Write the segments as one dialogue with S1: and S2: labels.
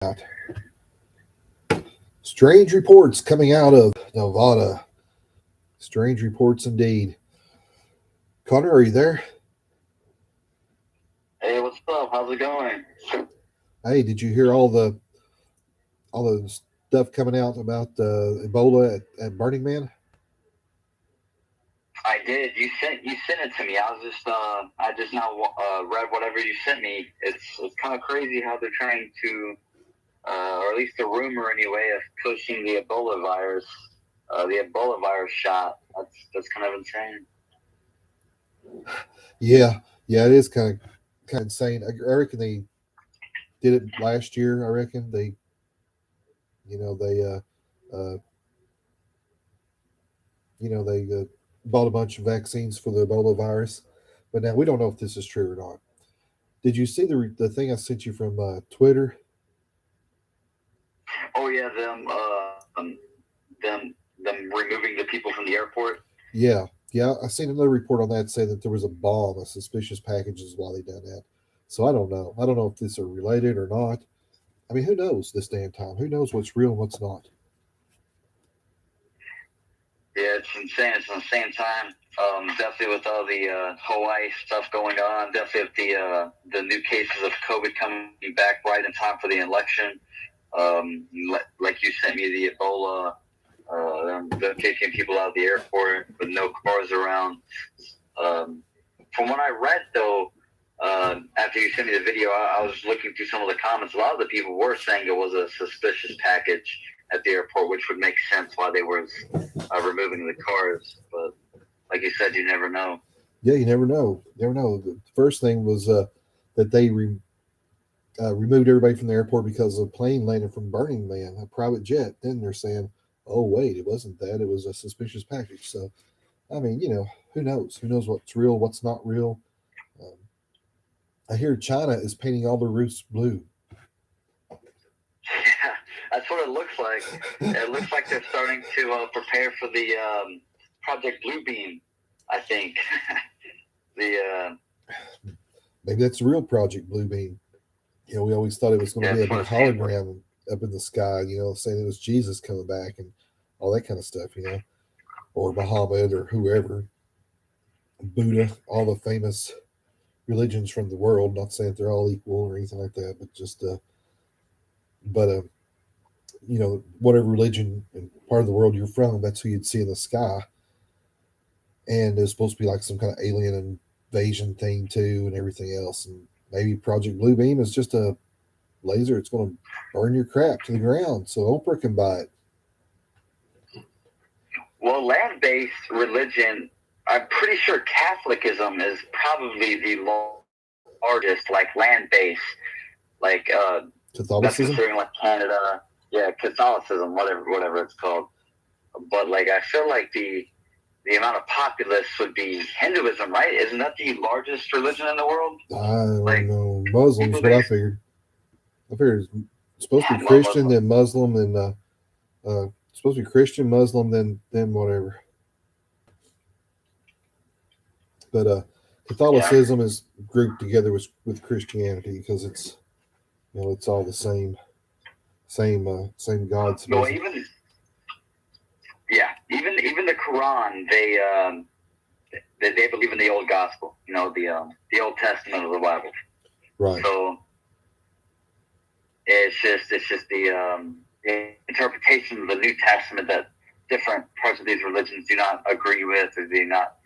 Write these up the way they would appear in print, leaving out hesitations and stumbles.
S1: Out. Strange reports coming out of Nevada. Strange reports indeed. Connor, are you there?
S2: Hey, what's up? How's it going?
S1: Hey, did you hear all the stuff coming out about Ebola at Burning Man?
S2: I did. You sent it to me. I just now read whatever you sent me. It's kind of crazy how they're trying to, or at least the rumor anyway, of pushing the Ebola virus shot. That's kind of insane.
S1: Yeah, yeah, it is kind of insane. I reckon they did it last year. I reckon they, uh, they bought a bunch of vaccines for the Ebola virus, but now we don't know if this is true or not. Did you see the thing I sent you from Twitter?
S2: Oh yeah, them removing the people from the airport.
S1: Yeah, yeah. I seen another report on that saying that there was a bomb, a suspicious package is why they done that. So I don't know. I don't know if these are related or not. I mean, who knows this damn time? Who knows what's real and what's not?
S2: Yeah, it's insane. It's an insane time. Definitely with all the Hawaii stuff going on. Definitely with the new cases of COVID coming back right in time for the election. Like you sent me the Ebola, them taking people out of the airport with no cars around. From what I read, though, after you sent me the video, I was looking through some of the comments. A lot of the people were saying it was a suspicious package at the airport, which would make sense why they were removing the cars. But like you said, you never know.
S1: Yeah, you never know. You never know. The first thing was that they removed everybody from the airport because a plane landed from Burning Man, a private jet. Then they're saying, "Oh wait, it wasn't that. It was a suspicious package." So I mean, who knows? Who knows what's real, what's not real? Um, I hear China is painting all their roofs blue.
S2: Yeah, that's what it looks like. It looks like they're starting to prepare for the Project Bluebeam. I think the
S1: Maybe that's the real Project Bluebeam. We always thought it was going to
S2: yeah,
S1: be a
S2: that's what
S1: big
S2: it stands for.
S1: hologram up in the sky. Saying it was Jesus coming back and all that kind of stuff. Or Muhammad or whoever, Buddha, all the famous religions from the world. Not saying they're all equal or anything like that, but just whatever religion and part of the world you're from, that's who you'd see in the sky. And it's supposed to be like some kind of alien invasion thing too, and everything else. And maybe Project Bluebeam is just a laser. It's going to burn your crap to the ground so Oprah can buy it.
S2: Well, land-based religion, I'm pretty sure Catholicism is probably the largest, like land-based, like that's considering
S1: Catholicism.
S2: like Canada, yeah, Catholicism, whatever it's called. But like I feel like the amount of populace would be Hinduism, right? Isn't that the largest religion in the world?
S1: I don't
S2: Like
S1: know. Muslims,
S2: people
S1: what I
S2: base,
S1: figured. I figured it's supposed to
S2: yeah,
S1: be Christian,
S2: Muslim.
S1: then Muslim, then supposed to be Christian, Muslim, then whatever. But
S2: Yeah.
S1: Catholicism is grouped together with Christianity because it's all the same God
S2: Well,
S1: supposedly.
S2: even the Quran, they believe in the old gospel, the Old Testament of the Bible.
S1: Right.
S2: So it's just the interpretation of the New Testament that different parts of these religions do not agree with or do not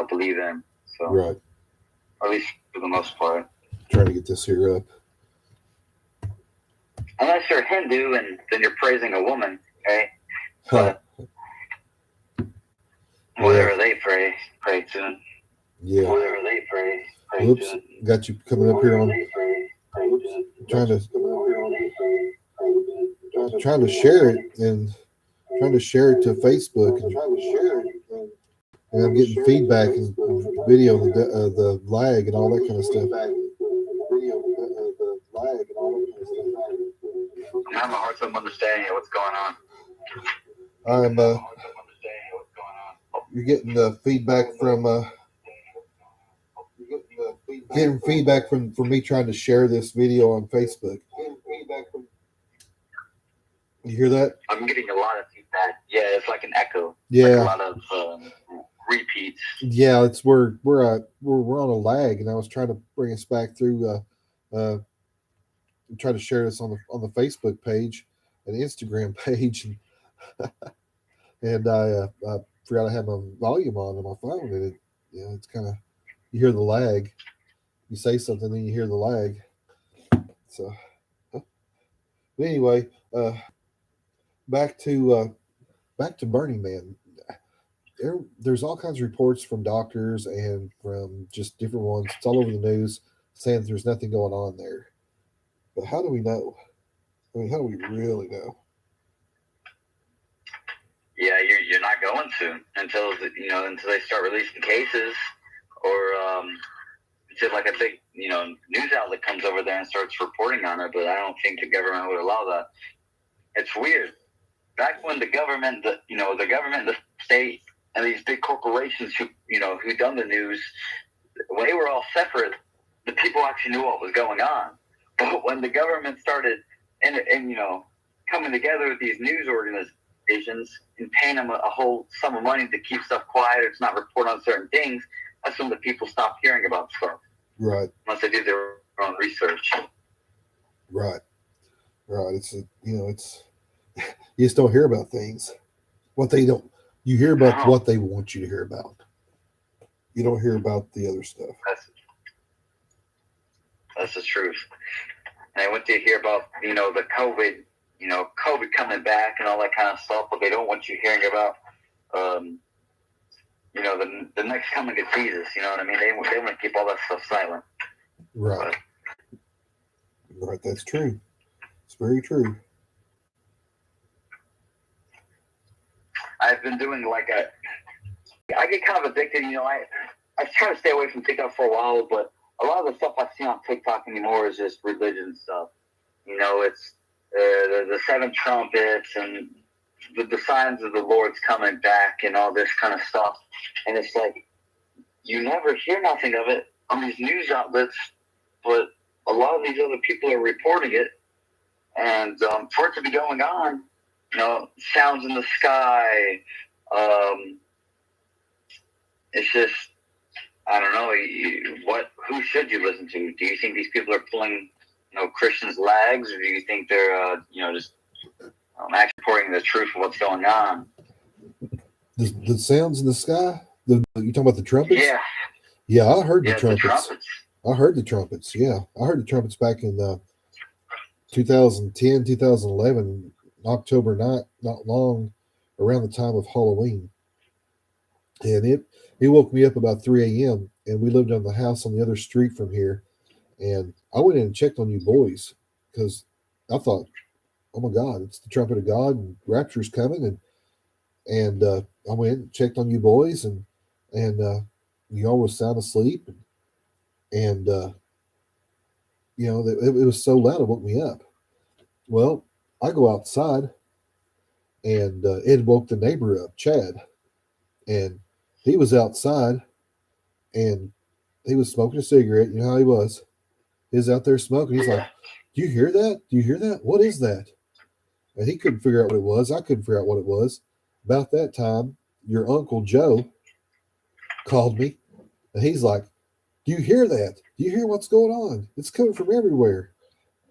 S2: believe in. So
S1: Right.
S2: at least for the most part,
S1: Trying to get this here up.
S2: unless you're Hindu and then you're praising a woman, okay?
S1: Huh.
S2: But
S1: Yeah.
S2: whatever they pray to,
S1: Yeah.
S2: whatever they pray
S1: Whoops.
S2: to,
S1: Got you coming up here
S2: whatever
S1: on
S2: they pray to.
S1: trying to trying to share it and trying to share it to Facebook and I'm getting feedback and video of the lag and all that kind of stuff.
S2: I'm having a hard time understanding what's going on.
S1: I'm you're getting feedback from getting feedback from me trying to share this video on Facebook. You hear that?
S2: I'm getting a lot of feedback. Yeah, it's like an echo. Like a
S1: Yeah,
S2: lot of repeats.
S1: yeah. It's we're on a lag, and I was trying to bring us back through. Try to share this on the Facebook page and Instagram page, and I forgot I had my volume on my phone, and it's kind of you hear the lag. You say something, then you hear the lag. So, but anyway, back to back to Burning Man. There's all kinds of reports from doctors and from just different ones. It's all over the news saying that there's nothing going on there. But how do we know? I mean, how do we really know?
S2: Yeah, you're not going to until they start releasing cases, or until like a big news outlet comes over there and starts reporting on it. But I don't think the government would allow that. It's weird. Back when the government, the government, the state, and these big corporations who done the news, when they were all separate, the people actually knew what was going on. But when the government started and coming together with these news organizations and paying them a whole sum of money to keep stuff quiet or to not report on certain things, that's when the people stopped hearing about stuff.
S1: Right.
S2: Unless they do their own research.
S1: Right. Right. It's you just don't hear about things. What they don't you hear about what they want you to hear about. You don't hear about the other stuff.
S2: That's the truth. And I went to hear about the COVID coming back and all that kind of stuff, but they don't want you hearing about the next coming of Jesus. You know what I mean? They want to keep all that stuff silent.
S1: Right. Right. That's true. It's very true.
S2: I've been doing I get kind of addicted. I try to stay away from TikTok for a while, but a lot of the stuff I see on TikTok anymore is just religion stuff. It's the seven trumpets and the signs of the Lord's coming back and all this kind of stuff. And it's like, you never hear nothing of it on these news outlets, but a lot of these other people are reporting it. And for it to be going on, sounds in the sky, it's just, I don't know, who should you listen to? Do you think these people are pulling, Christians' legs, or do you think they're, just actually reporting the truth of what's going on?
S1: The sounds in the sky? You talking about the trumpets?
S2: Yeah.
S1: Yeah, I heard the trumpets.
S2: The trumpets.
S1: I heard the trumpets, yeah. I heard the trumpets back in 2010, 2011, October night, not long around the time of Halloween. And it woke me up about 3 a.m. and we lived on the house on the other street from here. And I went in and checked on you boys because I thought, oh my God, it's the trumpet of God and rapture's coming. And I went and checked on you boys and you all was sound asleep. And it was so loud it woke me up. Well, I go outside and it woke the neighbor up, Chad. And he was outside and he was smoking a cigarette. You know how he was. He was out there smoking. He's like, do you hear that? Do you hear that? What is that? And he couldn't figure out what it was. I couldn't figure out what it was. About that time, your Uncle Joe called me and he's like, do you hear that? Do you hear what's going on? It's coming from everywhere.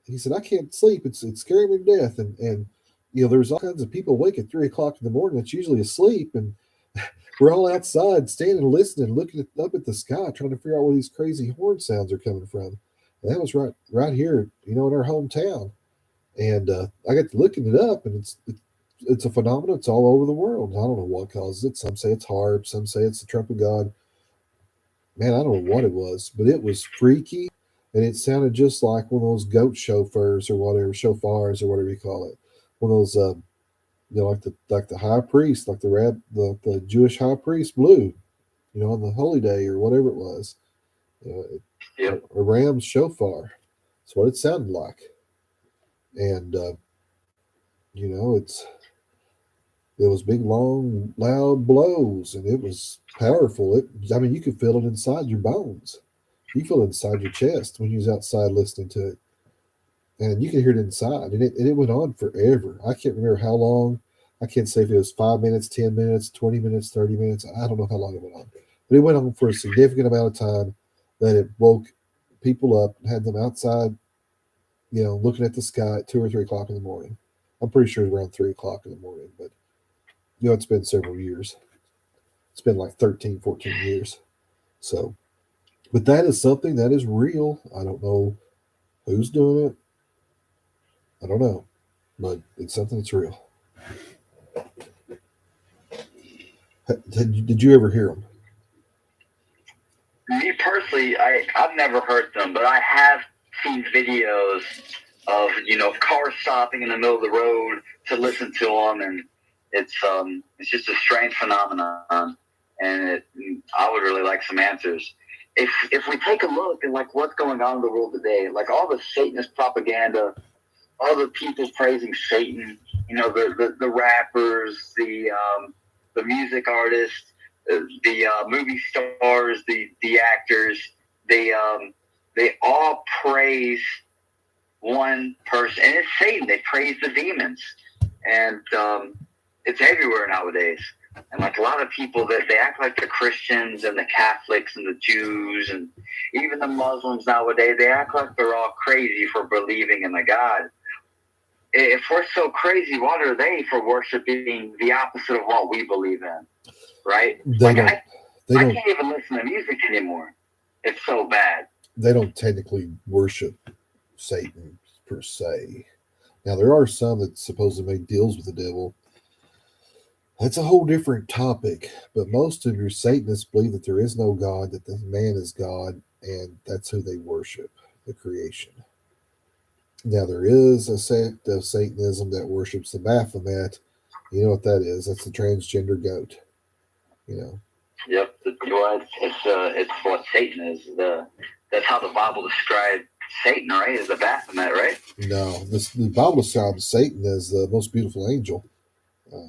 S1: He said, I can't sleep. It's scaring me to death. And there's all kinds of people awake at 3 o'clock in the morning that's usually asleep. And we're all outside standing listening, looking up at the sky, trying to figure out where these crazy horn sounds are coming from. And that was right here, in our hometown. And I got to looking it up, and it's a phenomenon. It's all over the world. I don't know what causes it. Some say it's harp. Some say it's the trumpet of God. Man, I don't know what it was, but it was freaky, and it sounded just like one of those goat chauffeurs or whatever, shofars or whatever you call it. One of those, like the high priest, like the Jewish high priest blew, on the holy day or whatever it was. A ram's shofar. That's what it sounded like. And it was big, long, loud blows, and it was powerful. You could feel it inside your bones. You feel it inside your chest when you was outside listening to it. and you can hear it inside, and it went on forever. I can't remember how long. I can't say if it was 5 minutes, 10 minutes, 20 minutes, 30 minutes. I don't know how long it went on, but it went on for a significant amount of time that it woke people up, had them outside, looking at the sky at 2 or 3 o'clock in the morning. I'm pretty sure it's around 3 o'clock in the morning, but it's been several years. It's been like 13, 14 years. So, but that is something that is real. I don't know who's doing it. I don't know, but it's something that's real. Did you ever hear them?
S2: Me personally, I've never heard them, but I have seen videos of cars stopping in the middle of the road to listen to them, and it's just a strange phenomenon, and I would really like some answers. If we take a look at like what's going on in the world today, like all the Satanist propaganda, all the people praising Satan, the rappers, the music artists, the movie stars, the actors, they all praise one person, and it's Satan. They praise the demons, and it's everywhere nowadays. And like a lot of people that they act like the Christians and the Catholics and the Jews and even the Muslims nowadays, they act like they're all crazy for believing in a God. If we're so crazy, what are they for worshiping the opposite of what we believe in? Right?
S1: They don't. They
S2: I
S1: don't.
S2: can't even listen to music anymore. It's so bad.
S1: They don't technically worship Satan per se. Now there are some that supposedly make deals with the devil. That's a whole different topic. But most of your Satanists believe that there is no God, that the man is God, and that's who they worship, the creation. Now there is a sect of Satanism that worships the Baphomet. You know what that is? That's the transgender goat. You know.
S2: Yep, it's what Satan is. That's how the Bible described Satan, right? Is the Baphomet, right?
S1: No, the Bible describes Satan as the most beautiful angel. Uh,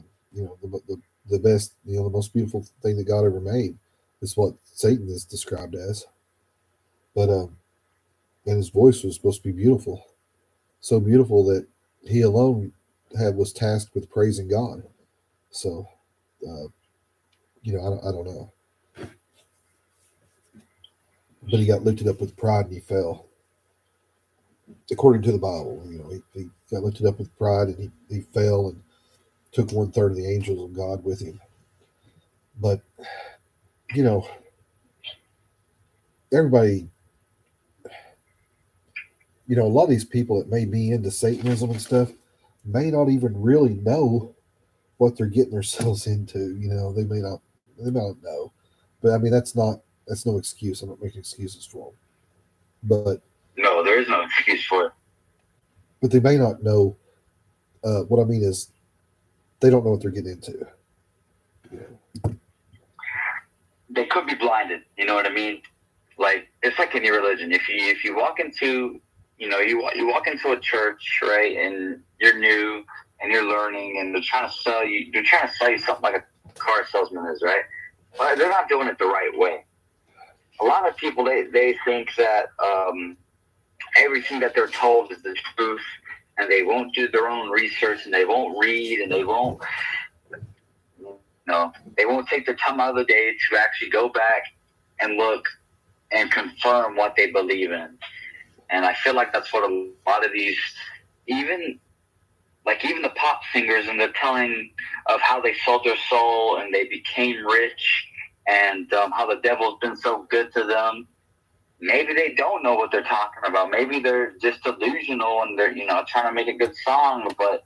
S1: the best, the most beautiful thing that God ever made is what Satan is described as. But and his voice was supposed to be beautiful, so beautiful that he alone was tasked with praising God. So, uh, I don't know, but he got lifted up with pride and he fell. According to the Bible, he got lifted up with pride and he fell and took 1/3 of the angels of God with him. But you know, everybody, a lot of these people that may be into Satanism and stuff may not even really know what they're getting themselves into. They may not know, but I mean that's no excuse. I'm not making excuses for them, but
S2: no, there is no excuse for it.
S1: But they may not know. What I mean is, they don't know what they're getting into.
S2: They could be blinded. You know what I mean? Like it's like any religion. If you walk into you walk into a church, right, and you're new and you're learning, and they're trying to sell you something like a car salesman is, right? But they're not doing it the right way. A lot of people they think that everything that they're told is the truth, and they won't do their own research, and they won't read, and they won't take their time out of the day to actually go back and look and confirm what they believe in. And I feel like that's what a lot of these, even the pop singers, and they're telling of how they sold their soul and they became rich, and how the devil's been so good to them. Maybe they don't know what they're talking about. Maybe they're just delusional and they're trying to make a good song, but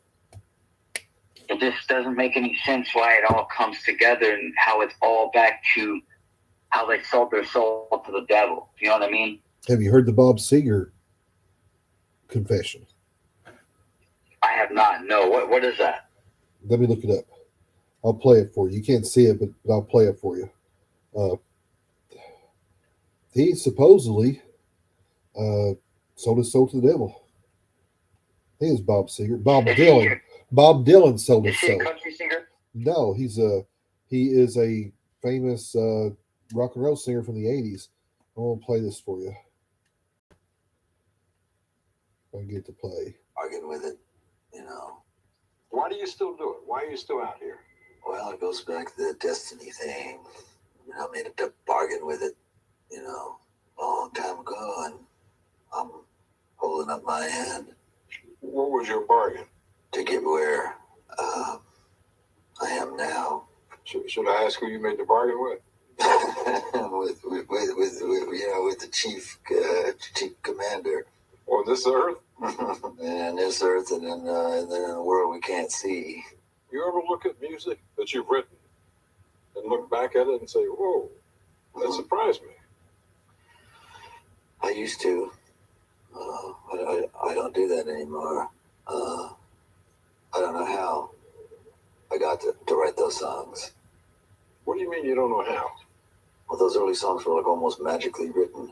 S2: it just doesn't make any sense why it all comes together and how it's all back to how they sold their soul to the devil. You know what I mean?
S1: Have you heard the Bob Seger confession?
S2: I have not. No. What is that?
S1: Let me look it up. I'll play it for you. You can't see it, but I'll play it for you. Uh, he supposedly uh, sold his soul to the devil. He is Bob Seger. Bob Dylan. Bob Dylan sold his soul.
S2: Is he a country singer?
S1: No, he is a famous rock and roll singer from the '80s. I want to play this for you. I get to play.
S3: Bargain with it, you know.
S4: Why do you still do it? Why are you still out here?
S3: Well, it goes back to the destiny thing. I made a bargain with it, a long time ago, and I'm holding up my hand.
S4: What was your bargain?
S3: To get where I am now.
S4: Should I ask who you made the bargain with?
S3: with the chief commander.
S4: On this earth?
S3: And this earth, and then in a world we can't see.
S4: You ever look at music that you've written and look back at it and say, whoa, that surprised me?
S3: I used to. I don't do that anymore. I don't know how I got to write those songs.
S4: What do you mean you don't know how?
S3: Well, those early songs were like almost magically written.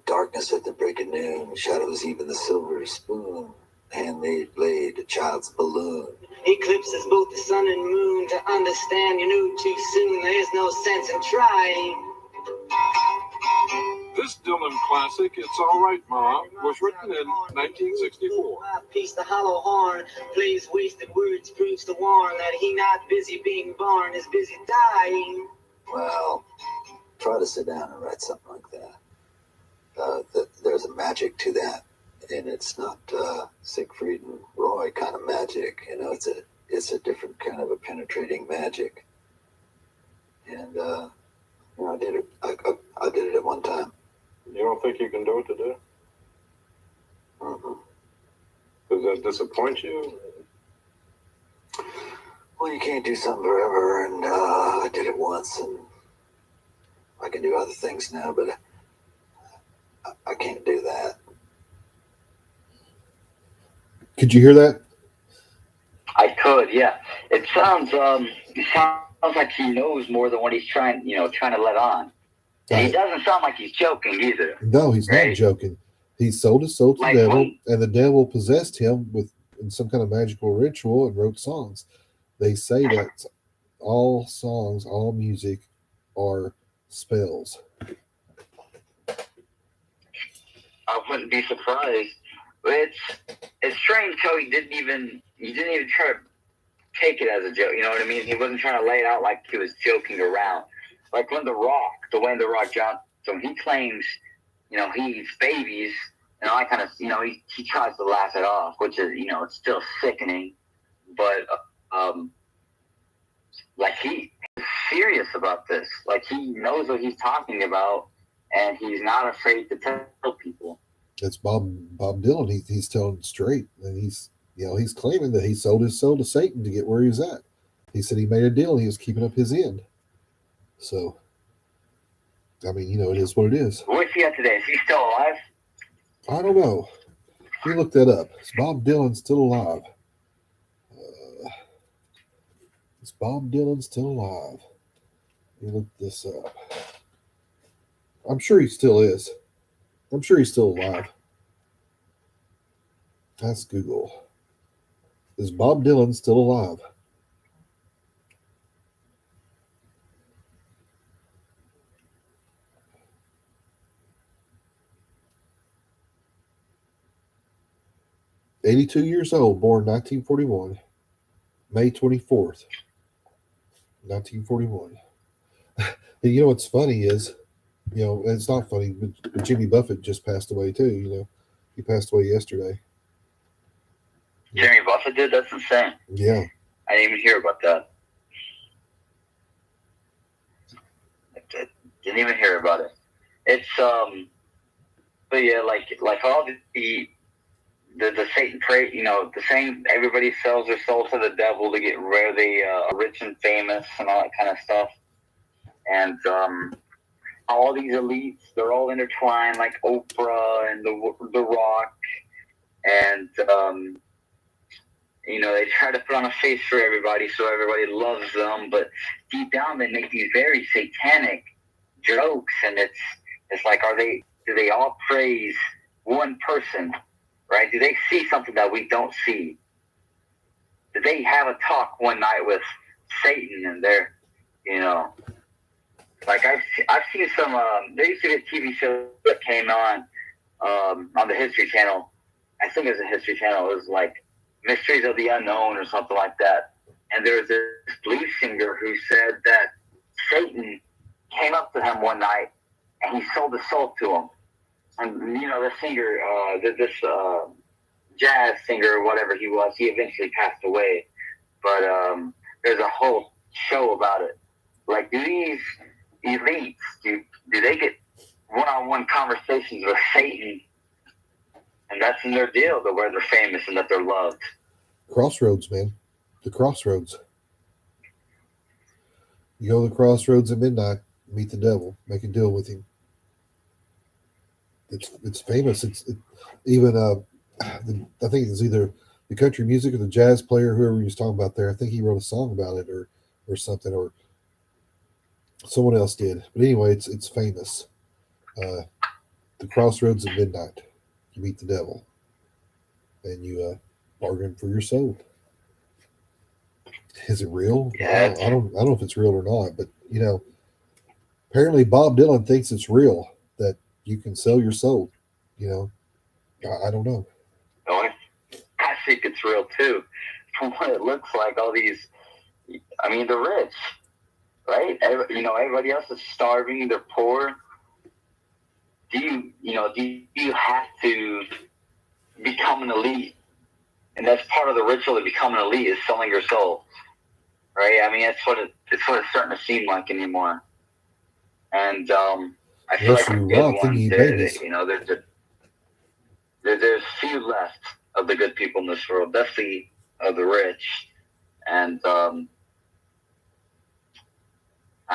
S3: Darkness at the break of noon, shadows even the silver spoon, handmade blade, a child's balloon.
S5: Eclipses both the sun and moon. To understand you knew too soon. There is no sense in trying.
S4: This Dylan classic, It's All Right, Ma, was written in 1964.
S5: Piece the hollow horn, plays wasted words, proves to warn that he not busy being born, is busy dying.
S3: Well, try to sit down and write something like that. There's a magic to that, and it's not Siegfried and Roy kind of magic. It's a different kind of a penetrating magic. And I did it. I did it at one time.
S4: You don't think you can do it today?
S3: Mm-hmm.
S4: Does that disappoint you?
S3: Well, you can't do something forever, and I did it once, and I can do other things now, but I can't do that.
S1: Could you hear that?
S2: I could, yeah. It sounds like he knows more than what he's trying to let on. And he doesn't sound like he's joking either.
S1: No, he's not joking. He sold his soul to the devil, and the devil possessed him in some kind of magical ritual and wrote songs. They say that all songs, all music are spells.
S2: I wouldn't be surprised. It's strange how he didn't even try to take it as a joke. You know what I mean? He wasn't trying to lay it out like he was joking around. Like when The Dwayne The Rock Johnson, he claims, he eats babies, and I kind of, he tries to laugh it off, which is, it's still sickening, but like he's serious about this. Like he knows what he's talking about, and he's not afraid to tell people.
S1: That's Bob Dylan. He's telling straight, and he's claiming that he sold his soul to Satan to get where he was at. He said he made a deal and he was keeping up his end. So, I mean, it is what it is.
S2: Where's he at today? Is he still alive?
S1: I don't know. You look that up. Is Bob Dylan still alive? Is Bob Dylan still alive? You look this up. I'm sure he still is. I'm sure he's still alive. That's Google. Is Bob Dylan still alive? "82 years old, born 1941, May 24th, 1941. And you know what's funny is, it's not funny, but Jimmy Buffett just passed away too. He passed away yesterday.
S2: Jimmy Buffett did? That's insane.
S1: Yeah.
S2: I didn't even hear about that. I didn't even hear about it. It's but yeah, like all the Satan pray, the same. Everybody sells their soul to the devil to get where they are rich and famous and all that kind of stuff. And all these elites, they're all intertwined, like Oprah and the Rock, and they try to put on a face for everybody so everybody loves them, but deep down they make these very satanic jokes, and it's like, do they all praise one person, right? Do they see something that we don't see? Did they have a talk one night with Satan, and they're, like I've seen some. There used to be a TV show that came on on the History Channel. I think it was a History Channel. It was like Mysteries of the Unknown or something like that. And there was this blues singer who said that Satan came up to him one night and he sold his soul to him. And you know, the singer, this jazz singer or whatever he was, he eventually passed away. But there's a whole show about it. Like, do these elites do they get one-on-one conversations with Satan, and that's in their deal, to where they're famous and that they're loved?
S1: Crossroads, man. The crossroads. You go to the crossroads at midnight, meet the devil, make a deal with him. It's famous. Even I think it's either the country music or the jazz player, whoever he was talking about there. I think he wrote a song about it or something, or someone else did. But anyway, it's famous. The crossroads at midnight. You meet the devil, and you bargain for your soul. Is it real?
S2: Yeah.
S1: I don't know if it's real or not, but you know, apparently Bob Dylan thinks it's real that you can sell your soul. You know, I don't know.
S2: Oh, I think it's real too. From what it looks like, all these, I mean, they're rich, right? Everybody else is starving, they're poor. Do you have to become an elite? And that's part of the ritual to become an elite, is selling your soul, right? I mean, it's what it's starting to seem like anymore. And I feel like the good ones, there's few left of the good people in this world, definitely of the rich. And I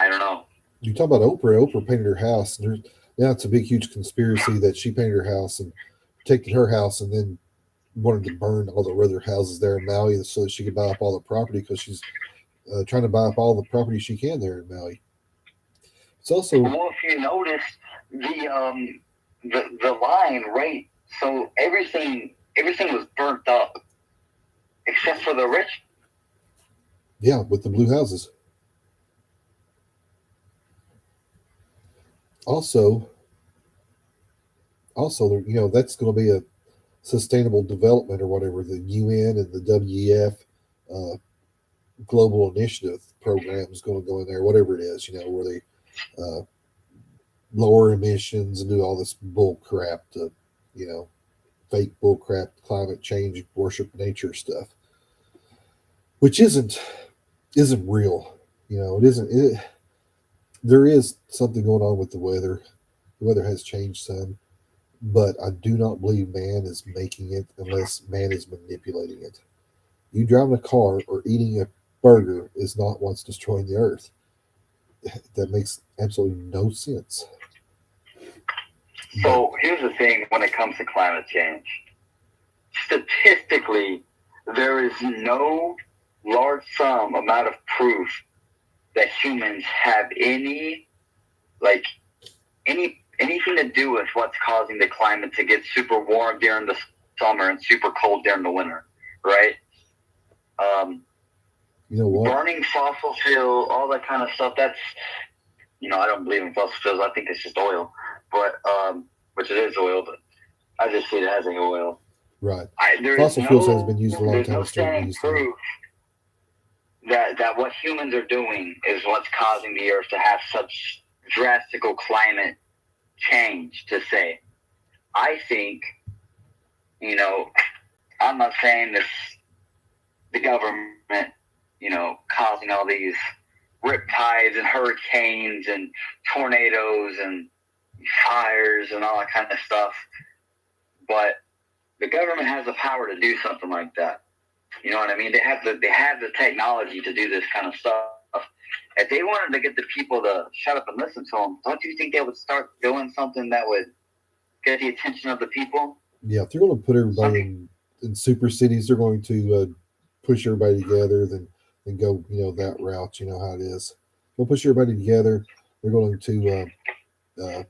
S2: don't know.
S1: You talk about Oprah. Oprah painted her house, and now it's a big, huge conspiracy that she painted her house and protected her house, and then wanted to burn all the other houses there in Maui so that she could buy up all the property, because she's trying to buy up all the property she can there in Maui. It's also,
S2: well, if you notice the line, right? So everything was burnt up except for the rich.
S1: Yeah, with the blue houses. Also, you know, that's going to be a sustainable development or whatever, the UN and the WEF global initiative program is going to go in there, whatever it is, you know, where they lower emissions and do all this bull crap to, you know, fake bull crap, climate change, worship nature stuff, which isn't real. You know, it isn't. There is something going on with the weather. The weather has changed some, but I do not believe man is making it unless man is manipulating it. You driving a car or eating a burger is not what's destroying the earth. That makes absolutely no sense.
S2: So here's the thing when it comes to climate change. Statistically, there is no large sum amount of proof that humans have anything to do with what's causing the climate to get super warm during the summer and super cold during the winter, right?
S1: You know what?
S2: Burning fossil fuel, all that kind of stuff, that's, I don't believe in fossil fuels. I think it's just oil, but which it is oil, but I just see it as an oil.
S1: Right. Fossil fuels has been used a long time.
S2: There's no standing proof that what humans are doing is what's causing the earth to have such drastic climate change, to say. I think, I'm not saying this, the government, causing all these riptides and hurricanes and tornadoes and fires and all that kind of stuff, but the government has the power to do something like that. You know what I mean? They have the technology to do this kind of stuff. If they wanted to get the people to shut up and listen to them, don't you think they would start doing something that would get the attention of the people?
S1: Yeah, if they're going to put everybody in super cities, they're going to push everybody together, then go, that route. You know how it is. They'll push everybody together. They're going to, put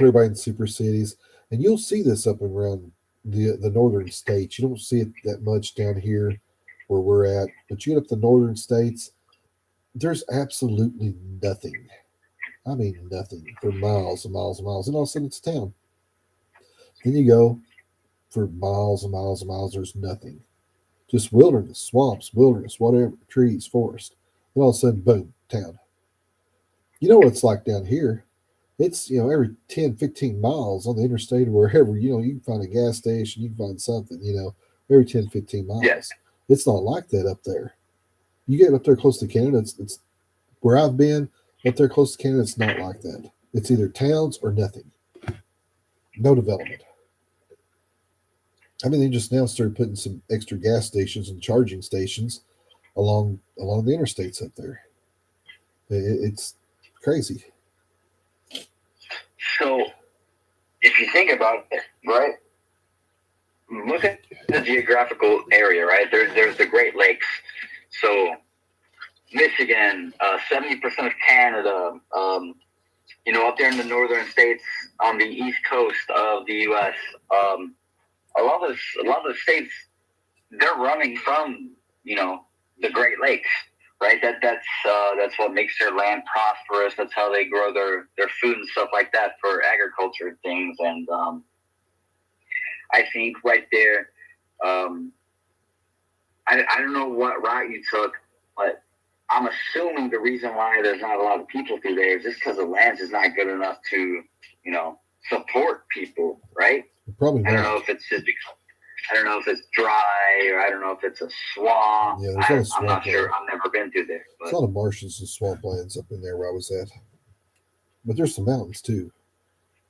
S1: everybody in super cities, and you'll see this up and around the northern states. You don't see it that much down here where we're at, but you get up the northern states, there's absolutely nothing. I mean, nothing for miles and miles and miles, and all of a sudden it's a town. Then you go for miles and miles and miles. There's nothing, just wilderness, swamps, wilderness, whatever, trees, forest. Then all of a sudden, boom, town. You know what it's like down here. It's, every 10, 15 miles on the interstate or wherever, you can find a gas station, you can find something, every 10, 15 miles.
S2: Yes.
S1: It's not like that up there. You get up there close to Canada, it's where I've been, up there close to Canada, it's not like that. It's either towns or nothing. No development. I mean, they just now started putting some extra gas stations and charging stations along the interstates up there. It's crazy.
S2: So, if you think about it, right? Look at the geographical area, right? There's the Great Lakes. So, Michigan, 70% of Canada, up there in the northern states on the east coast of the U.S. A lot of the states, they're running from the Great Lakes, right? That's what makes their land prosperous. That's how they grow their food and stuff like that for agriculture and things. And I think right there, I don't know what route you took, but I'm assuming the reason why there's not a lot of people through there is just because the land is not good enough to, support people, right?
S1: Probably
S2: I don't
S1: not.
S2: know if it's just because, I don't know if it's dry or I don't know if it's a swamp.
S1: Yeah, there's a lot of
S2: I'm not
S1: swamp
S2: sure.
S1: land.
S2: I've never been through there.
S1: There's
S2: But
S1: a lot of marshes and swamplands up in there where I was at. But there's some mountains too.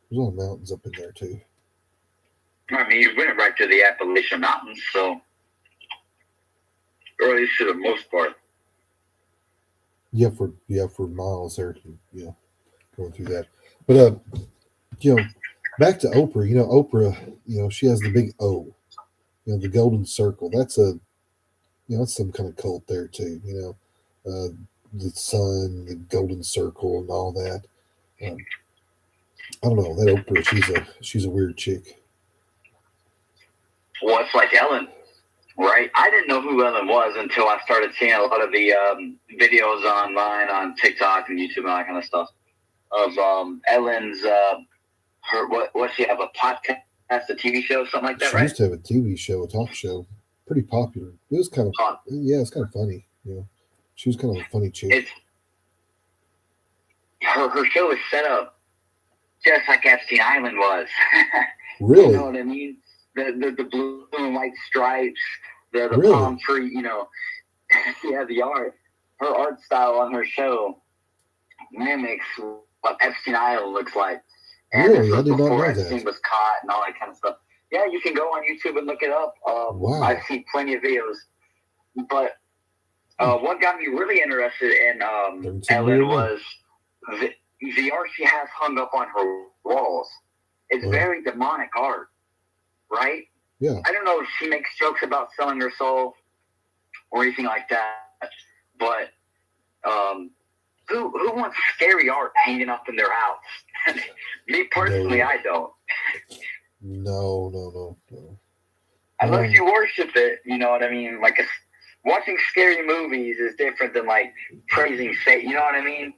S1: There's a lot of mountains up in there too.
S2: I mean, you went right to the Appalachian Mountains, so, or at least to the most part.
S1: Yeah, for miles there, going through that. But back to Oprah. Oprah. She has the big O. The golden circle. That's that's some kind of cult there too. The sun, the golden circle, and all that. I don't know that Oprah. She's a weird chick.
S2: Well, it's like Ellen, right? I didn't know who Ellen was until I started seeing a lot of the videos online on TikTok and YouTube and all that kind of stuff of Ellen's her what she have a podcast, a TV show, something like that,
S1: She
S2: right?
S1: used to have a TV show, a talk show, pretty popular. It was kind of it's kind of funny. She was kind of a funny chick.
S2: It's her show is set up just like Epstein Island was.
S1: Really?
S2: You know what I mean? The blue and white stripes, the
S1: Really?
S2: palm tree, yeah, the art. Her art style on her show mimics what Epstein Island looks like. And
S1: Really?
S2: this
S1: I
S2: was
S1: did not
S2: before
S1: know
S2: Epstein
S1: that.
S2: was caught and all that kind of stuff. Yeah, you can go on YouTube and look it up.
S1: Wow.
S2: I've seen plenty of videos. But what got me really interested in Ellen was the art she has hung up on her walls. It's very demonic art, right?
S1: Yeah.
S2: I don't know if she makes jokes about selling her soul or anything like that, but who wants scary art hanging up in their house? Me personally,
S1: No.
S2: I don't.
S1: No.
S2: Unless you worship it, you know what I mean? Like watching scary movies is different than like praising Satan. You know what I mean?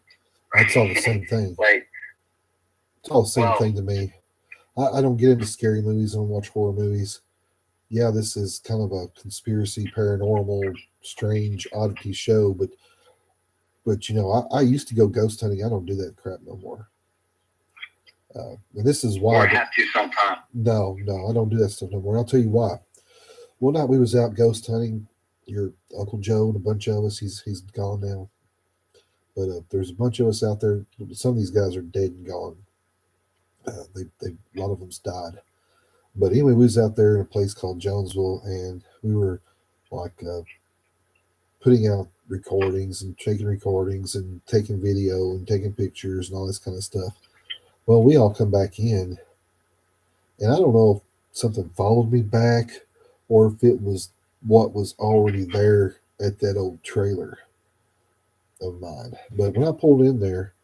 S1: That's all the same thing.
S2: Like
S1: It's all the same thing to me. I don't get into scary movies. I don't watch horror movies. Yeah, this is kind of a conspiracy, paranormal, strange oddity show, but I used to go ghost hunting. I don't do that crap no more. And this is why.
S2: or have to sometime.
S1: No, I don't do that stuff no more. And I'll tell you why. One night we was out ghost hunting. Your Uncle Joe and a bunch of us. He's gone now. But there's a bunch of us out there. Some of these guys are dead and gone. A lot of them's died. But anyway, we was out there in a place called Jonesville, and we were like putting out recordings and taking recordings and taking video and taking pictures and all this kind of stuff. Well, we all come back in, and I don't know if something followed me back or if it was what was already there at that old trailer of mine. But when I pulled in there,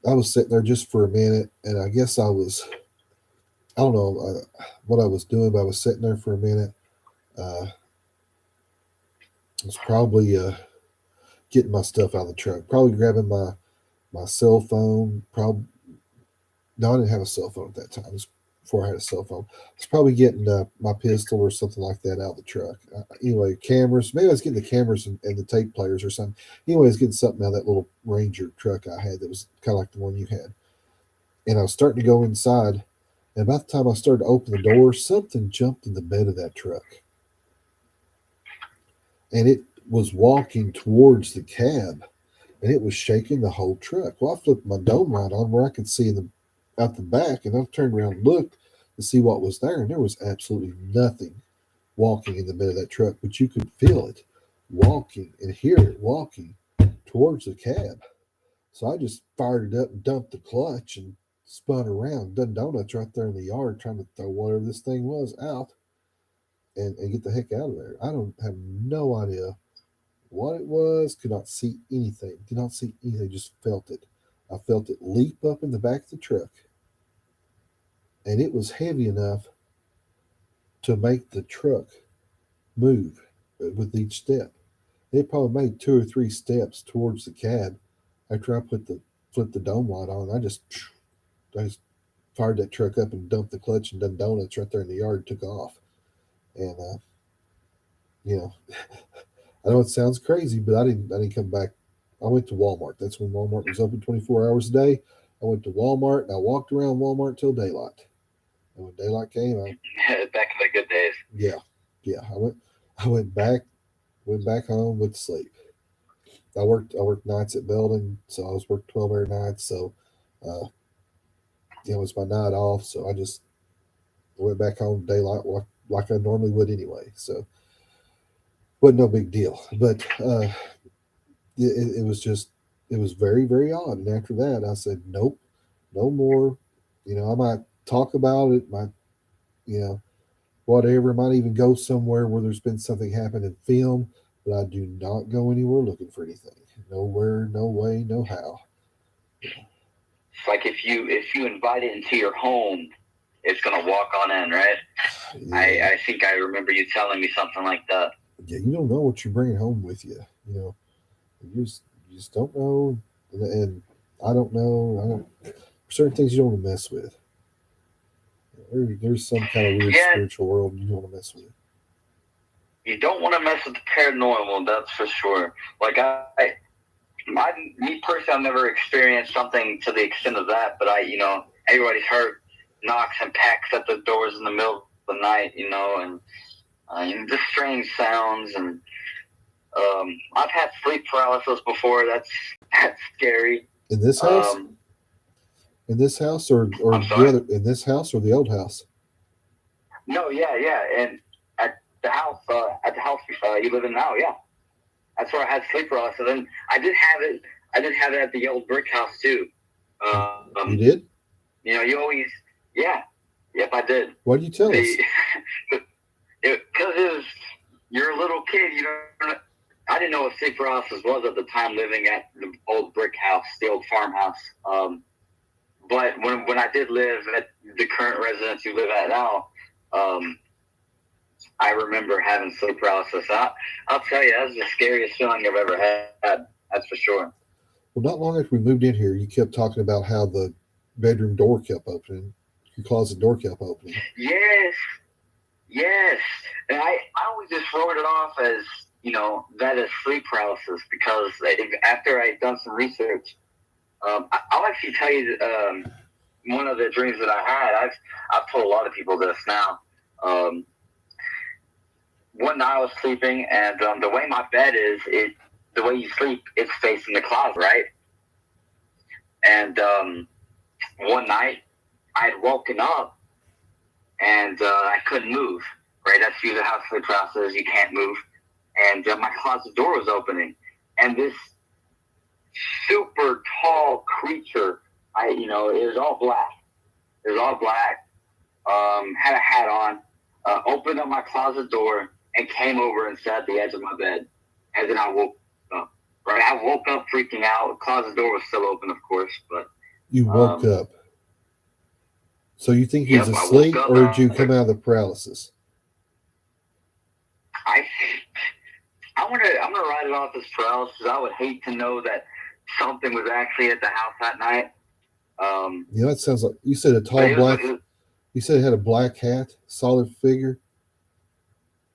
S1: I was sitting there just for a minute, and I guess I don't know what I was doing, but I was sitting there for a minute. I was probably getting my stuff out of the truck, probably grabbing my cell phone. No, I didn't have a cell phone at that time. It was before I had a cell phone. I was probably getting my pistol or something like that out of the truck. Anyway, cameras. Maybe I was getting the cameras and the tape players or something. Anyway, I was getting something out of that little Ranger truck I had that was kind of like the one you had. And I was starting to go inside. And about the time I started to open the door, something jumped in the bed of that truck. And it was walking towards the cab. And it was shaking the whole truck. Well, I flipped my dome light on where I could see out the back, and I turned around and looked to see what was there, and there was absolutely nothing walking in the bed of that truck, but you could feel it walking and hear it walking towards the cab. So I just fired it up and dumped the clutch and spun around, done donuts right there in the yard, trying to throw whatever this thing was out and get the heck out of there. I don't have no idea what it was, could not see anything, did not see anything, just felt it. I felt it leap up in the back of the truck, and it was heavy enough to make the truck move with each step. It probably made 2 or 3 steps towards the cab after I flipped the dome light on. I just fired that truck up and dumped the clutch and done donuts right there in the yard, took off. And you know, I know it sounds crazy, but I didn't come back. I went to Walmart. That's when Walmart was open 24 hours a day. I went to Walmart and I walked around Walmart till daylight. And when daylight came,
S2: Back in the good days.
S1: yeah, I went back home, went to sleep. I worked nights at Belden, so I was working 12-hour nights. So, it was my night off. So I just went back home daylight like I normally would anyway. So, wasn't no big deal. But it was just, it was very, very odd. And after that, I said, nope, no more. I might talk about it, might, whatever. Might even go somewhere where there's been something happen in film, but I do not go anywhere looking for anything. Nowhere, no way, no how.
S2: It's like if you invite it into your home, it's gonna walk on in, right? Yeah. I think I remember you telling me something like that.
S1: Yeah, you don't know what you're bringing home with you. You just don't know, and I don't know. Certain things you don't want to mess with. There's some kind of weird spiritual world you don't want to mess with.
S2: You don't want to mess with the paranormal, that's for sure. Like me personally, I've never experienced something to the extent of that, but everybody's heard knocks and pecks at the doors in the middle of the night, and just strange sounds, and I've had sleep paralysis before. That's scary.
S1: In this house? In this house or the other? In this house or the old house?
S2: No, yeah, and at the house you live in now, yeah. That's where I had sleep paralysis, and I did have it. I did have it at the old brick house too.
S1: You did?
S2: You always, yeah, yep, I did.
S1: Why did you tell us?
S2: Because you're a little kid, I didn't know what sleep paralysis was at the time, living at the old brick house, the old farmhouse. But when I did live at the current residence you live at now, I remember having sleep paralysis. I'll tell you, that's the scariest feeling I've ever had. That's for sure.
S1: Well, not long after we moved in here, you kept talking about how the bedroom door kept opening, your closet door kept opening.
S2: Yes. And I always just wrote it off as, that is sleep paralysis, because after I'd done some research, I'll actually tell you one of the dreams that I had. I've told a lot of people this now. One night I was sleeping, and the way my bed is, the way you sleep, it's facing the closet, right? And one night I had woken up, and I couldn't move, right? That's usually how sleep paralysis is. You can't move. And my closet door was opening, and this super tall creature, it was all black. Had a hat on, opened up my closet door and came over and sat at the edge of my bed. And then I woke up. Right, I woke up freaking out. The closet door was still open, of course, but
S1: you woke up. So you think he was asleep, or did you come out of the paralysis?
S2: I'm gonna write it off as paralysis. I would hate to know that something was actually at the house that night.
S1: That sounds like, you said a tall black. You said it had a black hat, solid figure,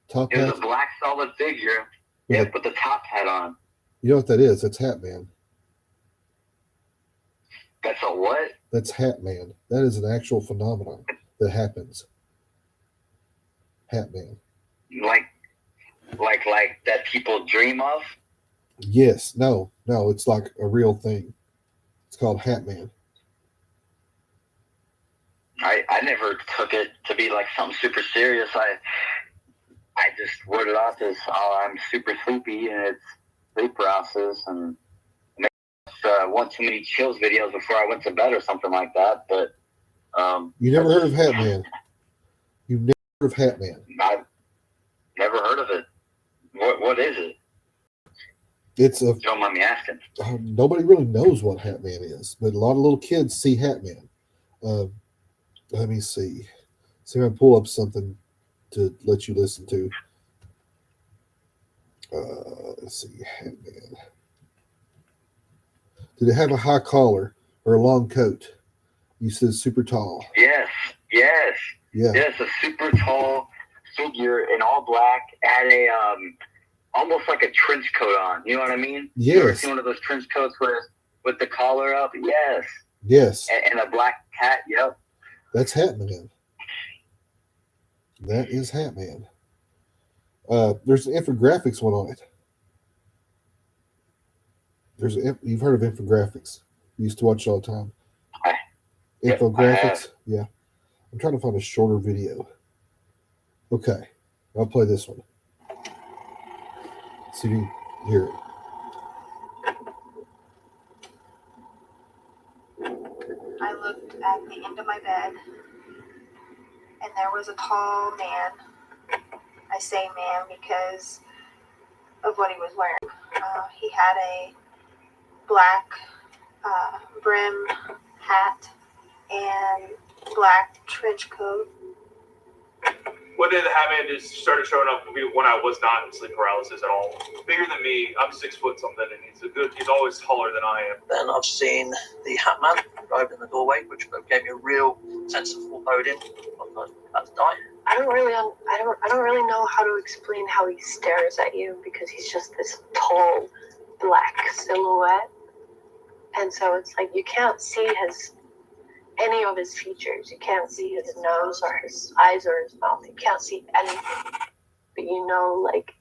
S1: top
S2: It was
S1: hat.
S2: a black solid figure,
S1: With
S2: with the top hat on.
S1: You know what that is? That's Hat Man.
S2: That's a what?
S1: That's Hat Man. That is an actual phenomenon that happens. Hat Man.
S2: Like that people dream of?
S1: Yes. No. It's like a real thing. It's called Hat Man.
S2: I never took it to be like something super serious. I just wrote it off as, oh, I'm super sleepy and it's sleep paralysis and one too many chills videos before I went to bed or something like that. But
S1: You never heard of Hat Man? You've never heard of Hat Man?
S2: I've never heard of it. What is it?
S1: It's a.
S2: You don't mind me asking.
S1: Nobody really knows what Hat Man is, but a lot of little kids see Hat Man. Let me see. See if I can pull up something to let you listen to. Let's see, Hat Man. Did it have a high collar or a long coat? You said super tall.
S2: Yes.
S1: Yeah.
S2: Yes, a super tall figure in all black, had a almost like a trench coat on. You know what I mean?
S1: Yes.
S2: You ever seen one of those trench coats with the collar up? Yes.
S1: Yes.
S2: And a black hat. Yep.
S1: That's Hat Man. That is Hat Man. There's an infographics one on it. You've heard of infographics. You used to watch it all the time. Infographics? Yeah. I'm trying to find a shorter video. Okay. I'll play this one. See if you can hear it.
S6: I looked at the end of my bed, and there was a tall man. I say man because of what he was wearing. He had a black brim hat and black trench coat.
S7: What did happen is started showing up when I was not in sleep paralysis at all. Bigger than me. I'm 6 foot something, and he's always taller than I am.
S8: Then I've seen the Hat Man arrive in the doorway, which gave me a real sense of foreboding. I was about to die.
S9: I don't really know how to explain how he stares at you, because he's just this tall black silhouette, and so it's like you can't see any of his features. You can't see his nose or his eyes or his mouth. You can't see anything, but like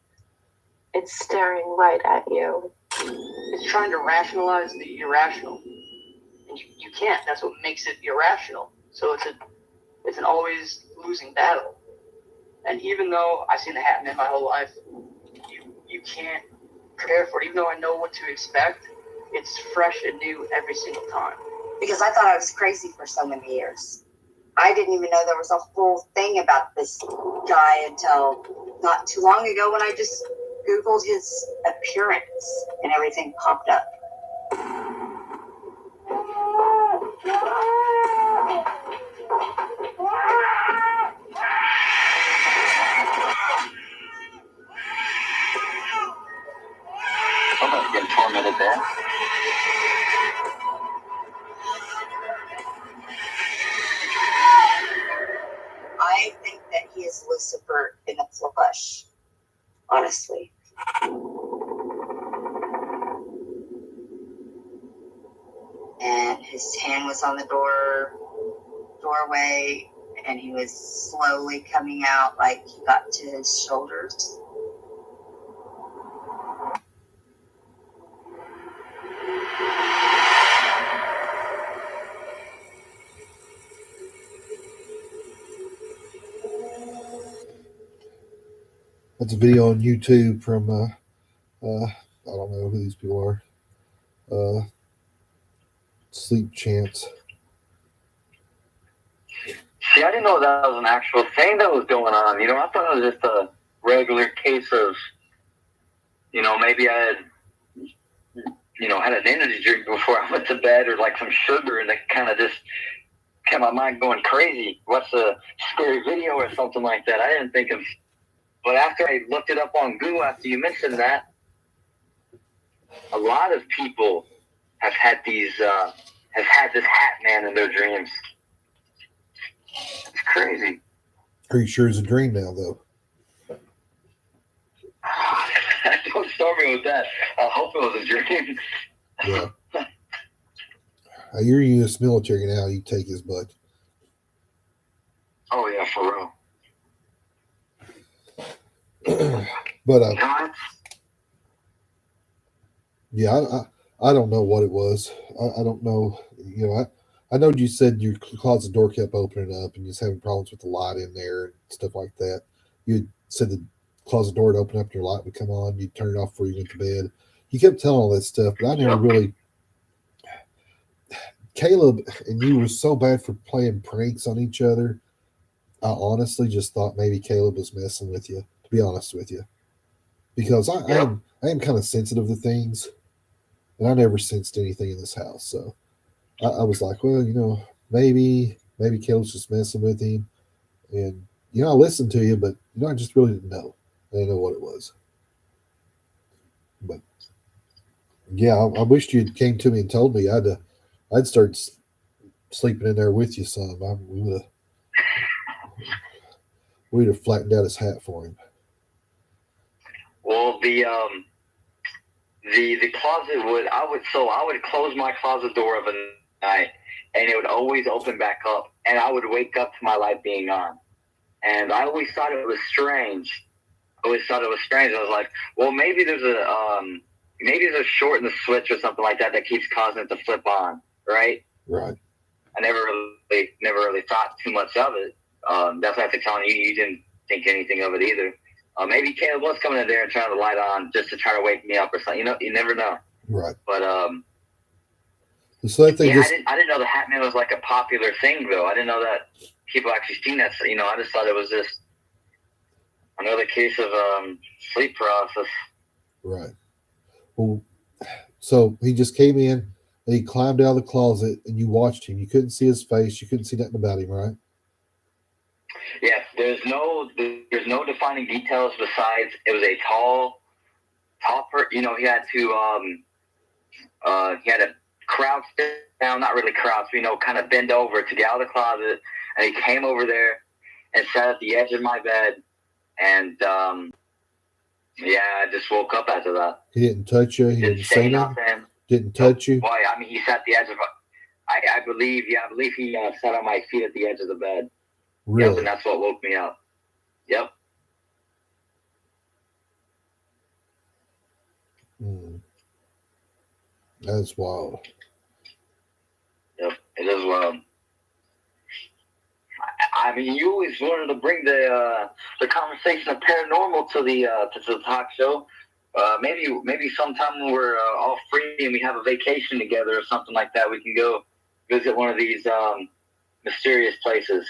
S9: it's staring right at you.
S10: It's trying to rationalize the irrational, and you can't. That's what makes it irrational. So it's an always losing battle. And even though I've seen the Hat Man my whole life, you can't prepare for it. Even though I know what to expect, it's fresh and new every single time.
S11: Because I thought I was crazy for so many years. I didn't even know there was a whole thing about this guy until not too long ago when I just Googled his appearance and everything popped up.
S2: Somebody's getting tormented there.
S11: I think that he is Lucifer in the flesh, honestly. And his hand was on the doorway, and he was slowly coming out like he got to his shoulders.
S1: That's a video on YouTube from I don't know who these people are. Sleep Chance.
S2: See, I didn't know that was an actual thing that was going on. I thought it was just a regular case of, maybe I had, had an energy drink before I went to bed, or like some sugar, and that kind of just kept my mind going crazy. What's a scary video or something like that? I didn't think of. But after I looked it up on Google, after you mentioned that, a lot of people have had this Hat Man in their dreams. It's crazy.
S1: Are you sure it's a dream now, though?
S2: Don't start me with that. I hope it was a dream.
S1: Yeah. You're U.S. military now. You take his butt.
S2: Oh yeah, for real.
S1: But yeah, I don't know what it was. I don't know. You know, I know you said your closet door kept opening up and you was having problems with the light in there and stuff like that. You said the closet door would open up and your light would come on. You'd turn it off before you went to bed. You kept telling all that stuff, but I never really. Caleb and you were so bad for playing pranks on each other. I honestly just thought maybe Caleb was messing with you, to be honest with you. Because I am kind of sensitive to things, and I never sensed anything in this house. So I was like, well, you know, maybe Caleb's just messing with him. And, you know, I listened to you, but, you know, I just really didn't know. I didn't know what it was. But, yeah, I wished you came to me and told me. I'd start sleeping in there with you, son. We'd have flattened out his hat for him.
S2: Well, the closet I would close my closet door of a night, and it would always open back up, and I would wake up to my light being on, and I always thought it was strange. I was like, well, maybe there's a short in the switch or something like that keeps causing it to flip on, right?
S1: Right.
S2: I never really thought too much of it. That's after telling you didn't think anything of it either. Maybe Caleb was coming in there and trying to light on just to try to wake me up or something. You know, you never know.
S1: Right.
S2: But
S1: so I think
S2: I didn't know the Hat Man was like a popular thing though. I didn't know that people actually seen that. You know, I just thought it was just another case of sleep paralysis.
S1: Right. Well, so he just came in and he climbed out of the closet and you watched him. You couldn't see his face. You couldn't see nothing about him, right?
S2: Yes, there's no defining details besides it was a tall, you know, he had to crouch down, not really crouch, you know, kind of bend over to get out of the closet, and he came over there and sat at the edge of my bed, and yeah, I just woke up after that.
S1: He didn't touch you. He didn't say nothing. Didn't touch you.
S2: Boy, I mean, he sat at the edge of. I believe he sat on my feet at the edge of the bed.
S1: Really?
S2: Yep, and that's what woke me up. Yep.
S1: That's wild.
S2: Yep, it is wild. I mean, you always wanted to bring the conversation of paranormal to the talk show. Maybe sometime when we're all free and we have a vacation together or something like that, we can go visit one of these mysterious places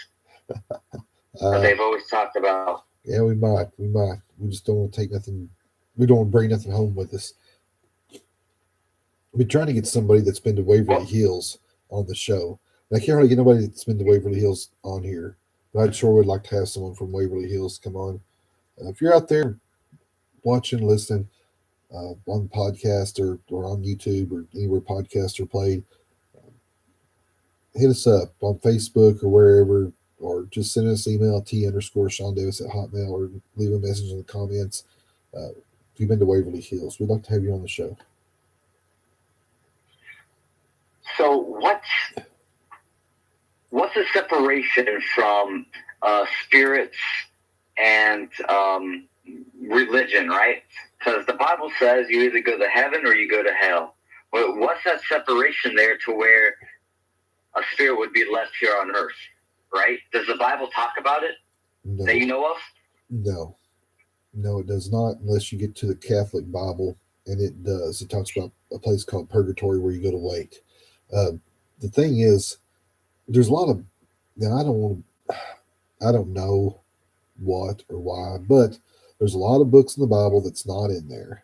S2: that they've always talked about.
S1: Yeah, we might. We just don't want to take nothing. We don't want to bring nothing home with us. We're trying to get somebody that's been to Waverly Hills on the show. And I can't really get nobody that's been to Waverly Hills on here, but I sure would like to have someone from Waverly Hills come on. If you're out there watching, listening on the podcast or on YouTube or anywhere podcasts are played, hit us up on Facebook or wherever, or just send us an email T_SeanDavis@hotmail, or leave a message in the comments. If you've been to Waverly Hills, we'd like to have you on the show.
S2: So what's the separation from spirits and religion, right? Because the Bible says you either go to heaven or you go to hell. But what's that separation there to where a spirit would be left here on earth, right? Does the Bible talk about it that you know of?
S1: No, it does not, unless you get to the Catholic Bible, and it does. It talks about a place called purgatory where you go to wait. The thing is, there's a lot of, now I don't know what or why, but there's a lot of books in the Bible that's not in there.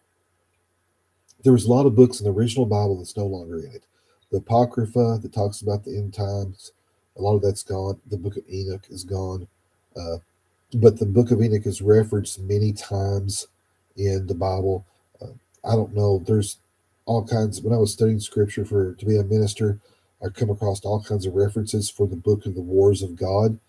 S1: There was a lot of books in the original Bible that's no longer in it. The Apocrypha that talks about the end times, a lot of that's gone. The Book of Enoch is gone. But the Book of Enoch is referenced many times in the Bible. I don't know. There's all kinds. When I was studying scripture to be a minister, I come across all kinds of references for the Book of the Wars of God.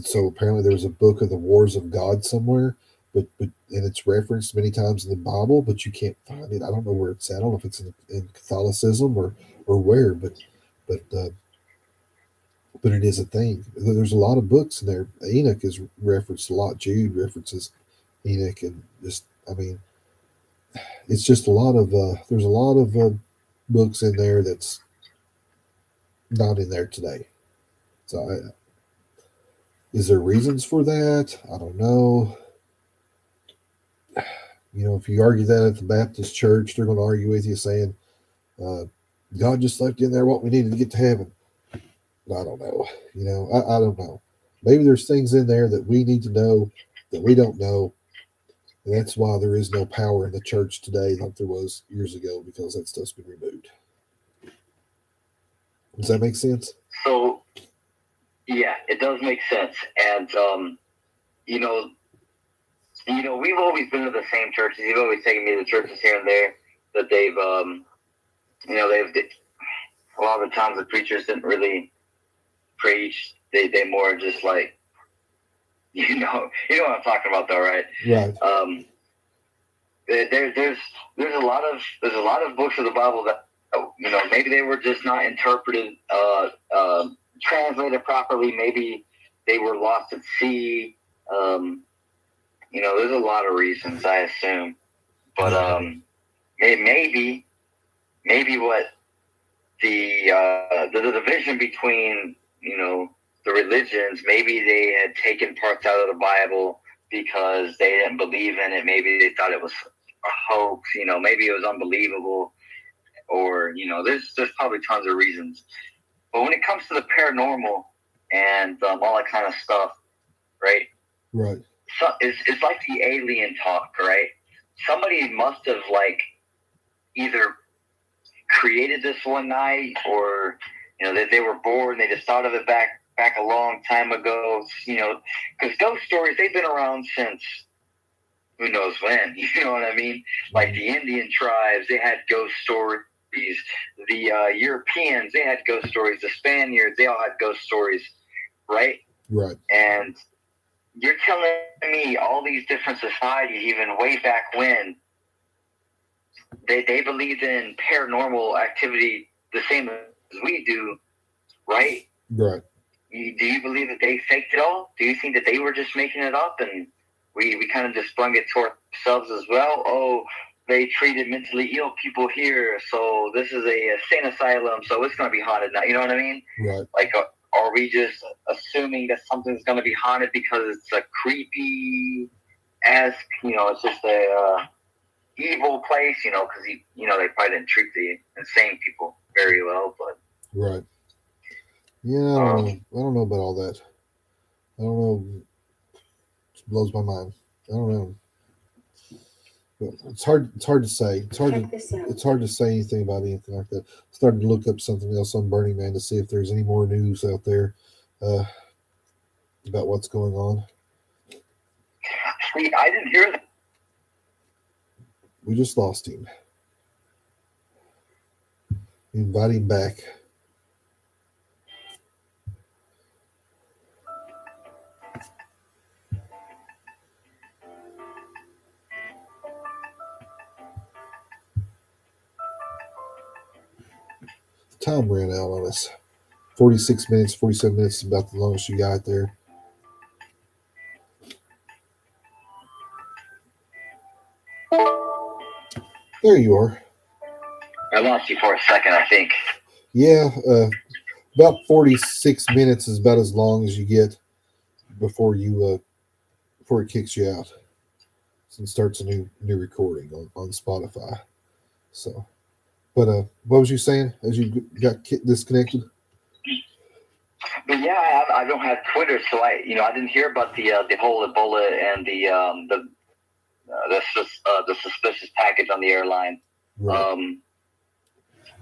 S1: So apparently there was a book of the Wars of God somewhere, but and it's referenced many times in the Bible, but you can't find it. I don't know where it's at. I don't know if it's in Catholicism or where, but but it is a thing. There's a lot of books in there. Enoch is referenced a lot. Jude references Enoch, and just I mean, it's just a lot of there's a lot of books in there that's not in there today. So is there reasons for that? I don't know. You know, if you argue that at the Baptist church, they're going to argue with you saying, uh, God just left in there what we needed to get to heaven. I don't know. You know, I don't know. Maybe there's things in there that we need to know that we don't know. And that's why there is no power in the church today like there was years ago, because that stuff's been removed. Does that make sense?
S2: So, yeah, it does make sense. And, you know, we've always been to the same churches. You've always taken me to churches here and there that they've, a lot of the times the preachers didn't really preach. They more just like, you know what I'm talking about though, right?
S1: Right.
S2: There's a lot of books of the Bible that, maybe they were just not interpreted, translated properly. Maybe they were lost at sea. There's a lot of reasons, I assume, but maybe what the division between the religions, maybe they had taken parts out of the Bible because they didn't believe in it. Maybe they thought it was a hoax. Maybe it was unbelievable, or there's probably tons of reasons. But when it comes to the paranormal and all that kind of stuff, right?
S1: Right.
S2: So it's like the alien talk, right? Somebody must have either created this one night, or they were bored and they just thought of it back a long time ago. Because ghost stories, they've been around since who knows when. You know what I mean? Like the Indian tribes, they had ghost stories. The Europeans, they had ghost stories. The Spaniards, they all had ghost stories, right?
S1: Right.
S2: And you're telling me all these different societies, even way back when, they believed in paranormal activity the same as we do, right?
S1: Right.
S2: Do you believe that they faked it all? Do you think that they were just making it up and we kind of just sprung it to ourselves as well? Oh, they treated mentally ill people here, so this is a sane asylum, so it's going to be haunted now. You know what I mean?
S1: Right.
S2: Like, are we just assuming that something's going to be haunted because it's a creepy-esque, it's just a evil place, because they probably didn't treat the insane people very well, but...
S1: Right. Yeah, I don't know about all that. I don't know. It blows my mind. I don't know. It's hard to say. It's hard to say anything about anything like that. Started to look up something else on Burning Man to see if there's any more news out there about what's going on.
S2: See, I didn't hear that.
S1: We just lost him. Invite him back. Time ran out on us. 46 minutes, 47 minutes is about the longest you got there. There you are.
S2: I lost you for a second, I think.
S1: Yeah, about 46 minutes is about as long as you get before it kicks you out and starts a new recording on Spotify. So, but what was you saying as you got disconnected?
S2: But yeah, I don't have Twitter, so I didn't hear about the whole Ebola and the suspicious package on the airline.
S1: Right.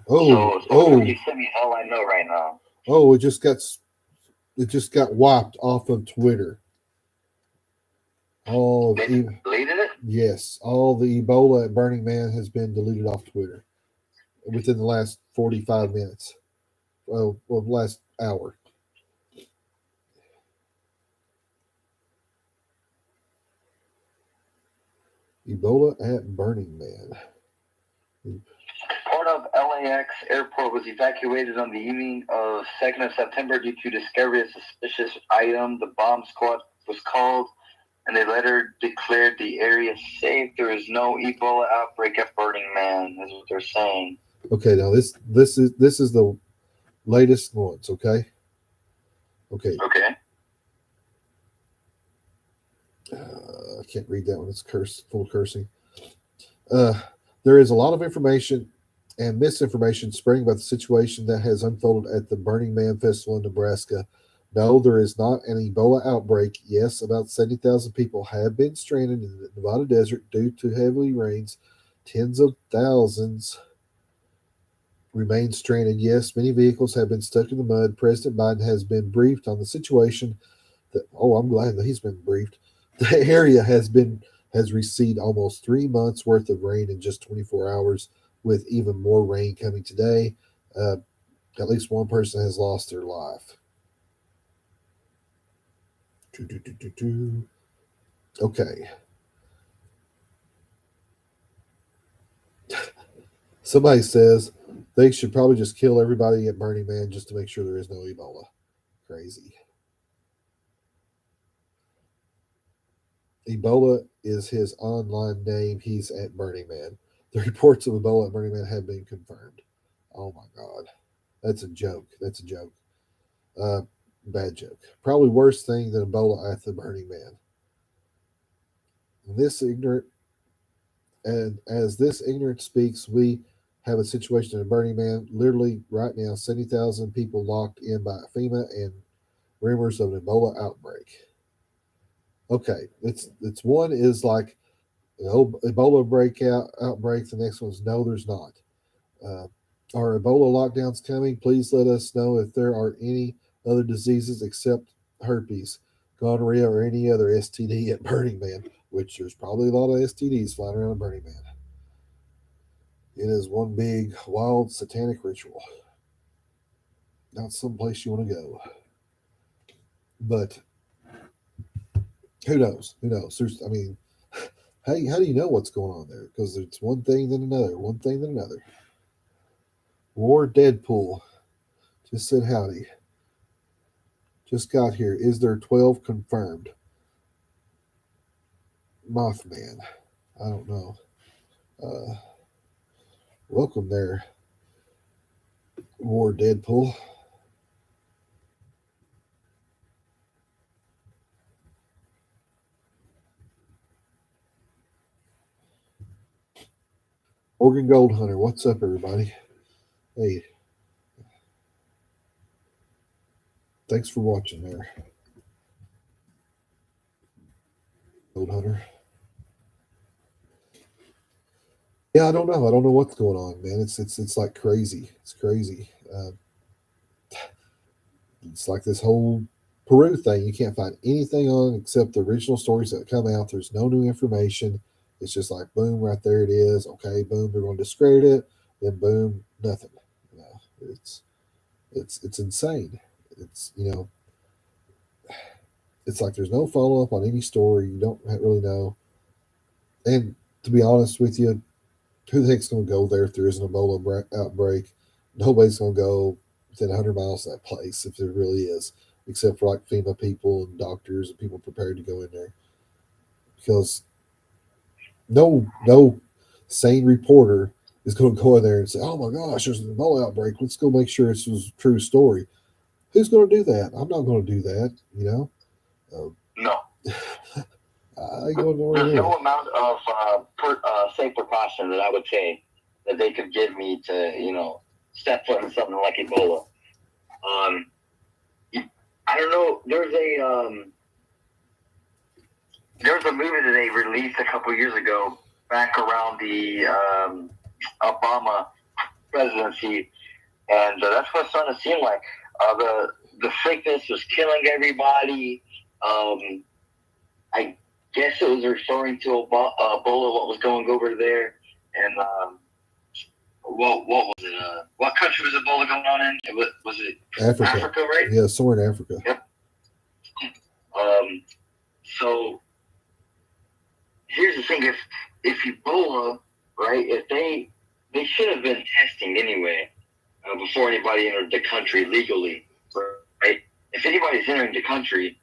S2: So you sent me all I know right now.
S1: Oh, it just got wiped off of Twitter.
S2: They deleted it?
S1: Yes, all the Ebola at Burning Man has been deleted off Twitter within the last 45 minutes. Well, last hour. Ebola at Burning Man.
S2: Part of LAX airport was evacuated on the evening of 2nd of September due to discovery of suspicious item. The bomb squad was called, and they later declared the area safe. There is no Ebola outbreak at Burning Man, is what they're saying.
S1: Okay, now this is the latest ones. Okay.
S2: Okay.
S1: I can't read that one. It's full of cursing. There is a lot of information and misinformation spreading about the situation that has unfolded at the Burning Man Festival in Nebraska. No, there is not an Ebola outbreak. Yes, about 70,000 people have been stranded in the Nevada desert due to heavy rains. Tens of thousands remain stranded. Yes, many vehicles have been stuck in the mud. President Biden has been briefed on the situation. I'm glad that he's been briefed. The area has received almost 3 months worth of rain in just 24 hours, with even more rain coming today. At least one person has lost their life. Okay. Somebody says they should probably just kill everybody at Burning Man just to make sure there is no Ebola. Crazy. Ebola is his online name. He's at Burning Man. The reports of Ebola at Burning Man have been confirmed. Oh my God. That's a joke. Bad joke. Probably worse thing than Ebola at the Burning Man. As this ignorant speaks, we have a situation at Burning Man. Literally right now, 70,000 people locked in by FEMA and rumors of an Ebola outbreak. Okay, it's one is like Ebola outbreak. The next one's no, there's not. Are Ebola lockdowns coming? Please let us know if there are any other diseases except herpes, gonorrhea, or any other STD at Burning Man, which there's probably a lot of STDs flying around at Burning Man. It is one big, wild, satanic ritual. Not someplace you want to go. But who knows? How do you know what's going on there? Because it's one thing then another, one thing then another. War Deadpool just said howdy. Just got here. Is there 12 confirmed? Mothman. I don't know. Welcome there, War Deadpool. Oregon Gold Hunter. What's up, everybody? Hey. Thanks for watching there. Gold Hunter. Yeah, I don't know. I don't know what's going on, man. It's like crazy. It's crazy. It's like this whole Peru thing. You can't find anything on except the original stories that come out. There's no new information. It's just like boom, right there it is. Okay, boom, they're going to discredit it. Then boom, nothing. It's insane. It's it's like there's no follow up on any story. You don't really know. And to be honest with you, who the heck's going to go there if there is an Ebola outbreak? Nobody's going to go within 100 miles of that place if there really is, except for like FEMA people and doctors and people prepared to go in there. Because no sane reporter is going to go in there and say, "Oh my gosh, there's an Ebola outbreak. Let's go make sure it's a true story." Who's going to do that? I'm not going to do that.
S2: No.
S1: I ain't going nowhere.
S2: There's no amount of safe precaution that I would say that they could give me to, step foot in something like Ebola. I don't know. There's a movie that they released a couple years ago, back around the Obama presidency, and that's what it's starting to seem like. The sickness was killing everybody. I guess it was referring to Ebola, what was going over there, and what was it? What country was Ebola going on in? Was it Africa, right?
S1: Yeah, somewhere in Africa.
S2: Yep. So here's the thing: if Ebola, right? If they should have been testing anyway before anybody entered the country legally, right? If anybody's entering the country,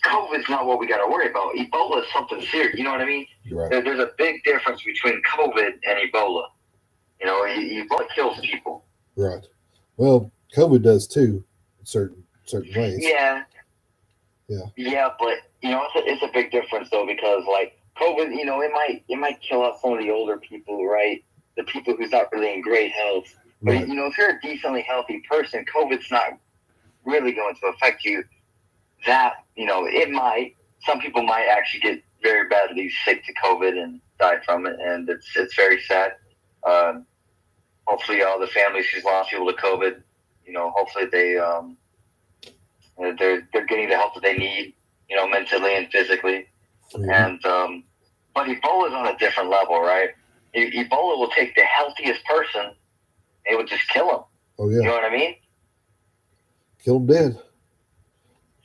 S2: COVID's not what we got to worry about. Ebola is something serious. You know what I mean?
S1: Right.
S2: There's a big difference between COVID and Ebola. You know, Ebola kills people.
S1: Right. Well, COVID does too, in certain ways.
S2: Yeah.
S1: Yeah.
S2: Yeah, but you know, it's a big difference though, because like COVID, you know, it might kill out some of the older people, right? The people who's not really in great health. But
S1: Right.
S2: you know, if you're a decently healthy person, COVID's not really going to affect you. That, you know, it might. Some people might actually get very badly sick to COVID and die from it, and it's very sad. Hopefully, all the families who's lost people to COVID, you know, hopefully they're getting the help that they need, you know, mentally and physically.
S1: Mhm.
S2: And but Ebola is on a different level, right? Ebola will take the healthiest person, and it would just kill them.
S1: Oh yeah.
S2: You know what I mean?
S1: Kill them dead.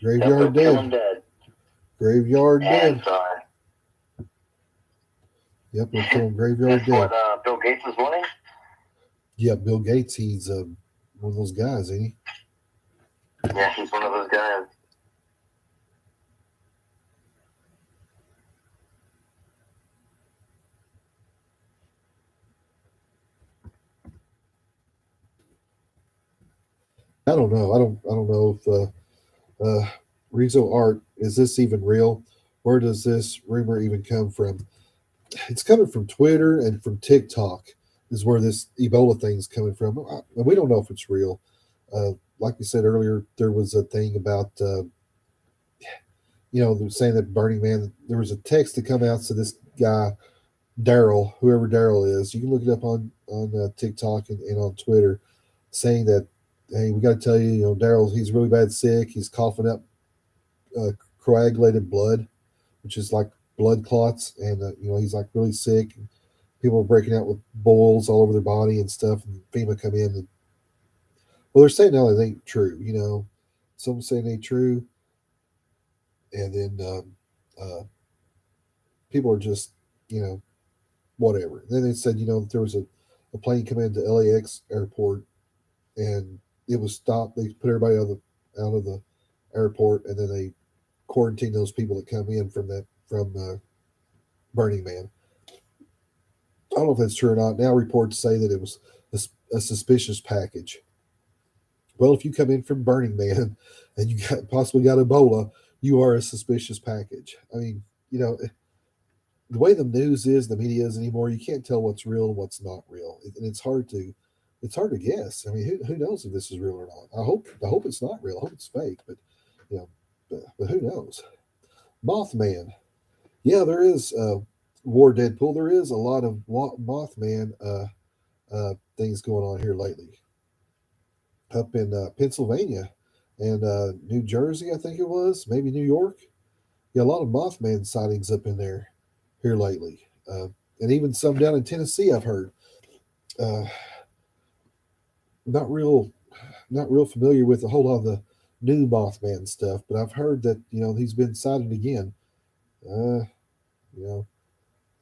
S1: Graveyard
S2: Kill
S1: dead.
S2: them dead.
S1: Graveyard dead.
S2: And
S1: Yep, we'll kill them graveyard
S2: guess
S1: dead.
S2: what? Bill Gates was winning.
S1: Yeah, Bill Gates. He's one of those guys, ain't he?
S2: Yeah, he's one of those guys.
S1: I don't know. I don't know if Rizzo Art, is this even real? Where does this rumor even come from? It's coming from Twitter and from TikTok is where this Ebola thing's coming from. We don't know if it's real. Like we said earlier, there was a thing about they're saying that Burning Man. There was a text to come out to this guy Daryl, whoever Daryl is. You can look it up on TikTok and on Twitter, saying that, hey, we got to tell you, Daryl, he's really bad sick. He's coughing up uh, coagulated blood, which is like blood clots, and he's like really sick. And people are breaking out with boils all over their body and stuff. And FEMA come in, and well, they're saying no, it ain't true. Some saying it ain't true, and then people are just whatever. Then they said there was a plane coming into LAX airport, and it was stopped. They put everybody out of the airport, and then they quarantine those people that come in from Burning Man. I don't know if that's true or not. Now reports say that it was a suspicious package. Well, if you come in from Burning Man and you possibly got Ebola, you are a suspicious package. I mean, the way the news is, the media is anymore, you can't tell what's real and what's not real, and it's hard to guess. I mean, who knows if this is real or not? I hope it's not real. I hope it's fake, but you know, but who knows? Mothman. Yeah, there is War Deadpool. There is a lot of Mothman things going on here lately. Up in Pennsylvania and New Jersey, I think it was, maybe New York. Yeah, a lot of Mothman sightings up in there here lately, and even some down in Tennessee. I've heard. Uh, not real, not real familiar with a whole lot of the new Mothman stuff, but I've heard that he's been sighted again. Uh, you know,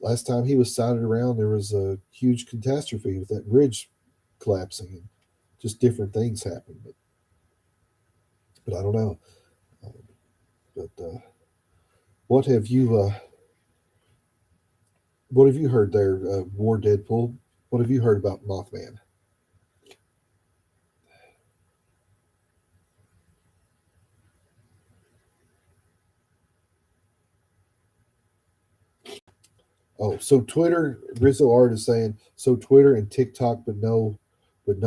S1: Last time he was sighted around, there was a huge catastrophe with that bridge collapsing, and just different things happened. But I don't know. But what have you what have you heard there, War Deadpool? What have you heard about Mothman? Oh, so Twitter, Rizzo Art is saying so Twitter and TikTok, but no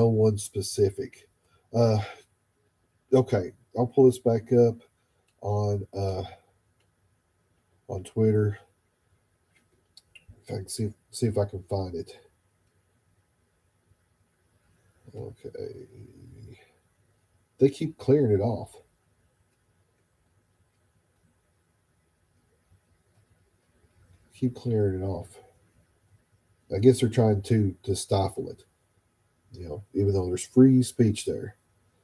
S1: one specific. Uh, okay, I'll pull this back up on Twitter. If I can see if I can find it. Okay, they keep clearing it off. Keep clearing it off. I guess they're trying to stifle it. Even though there's free speech there.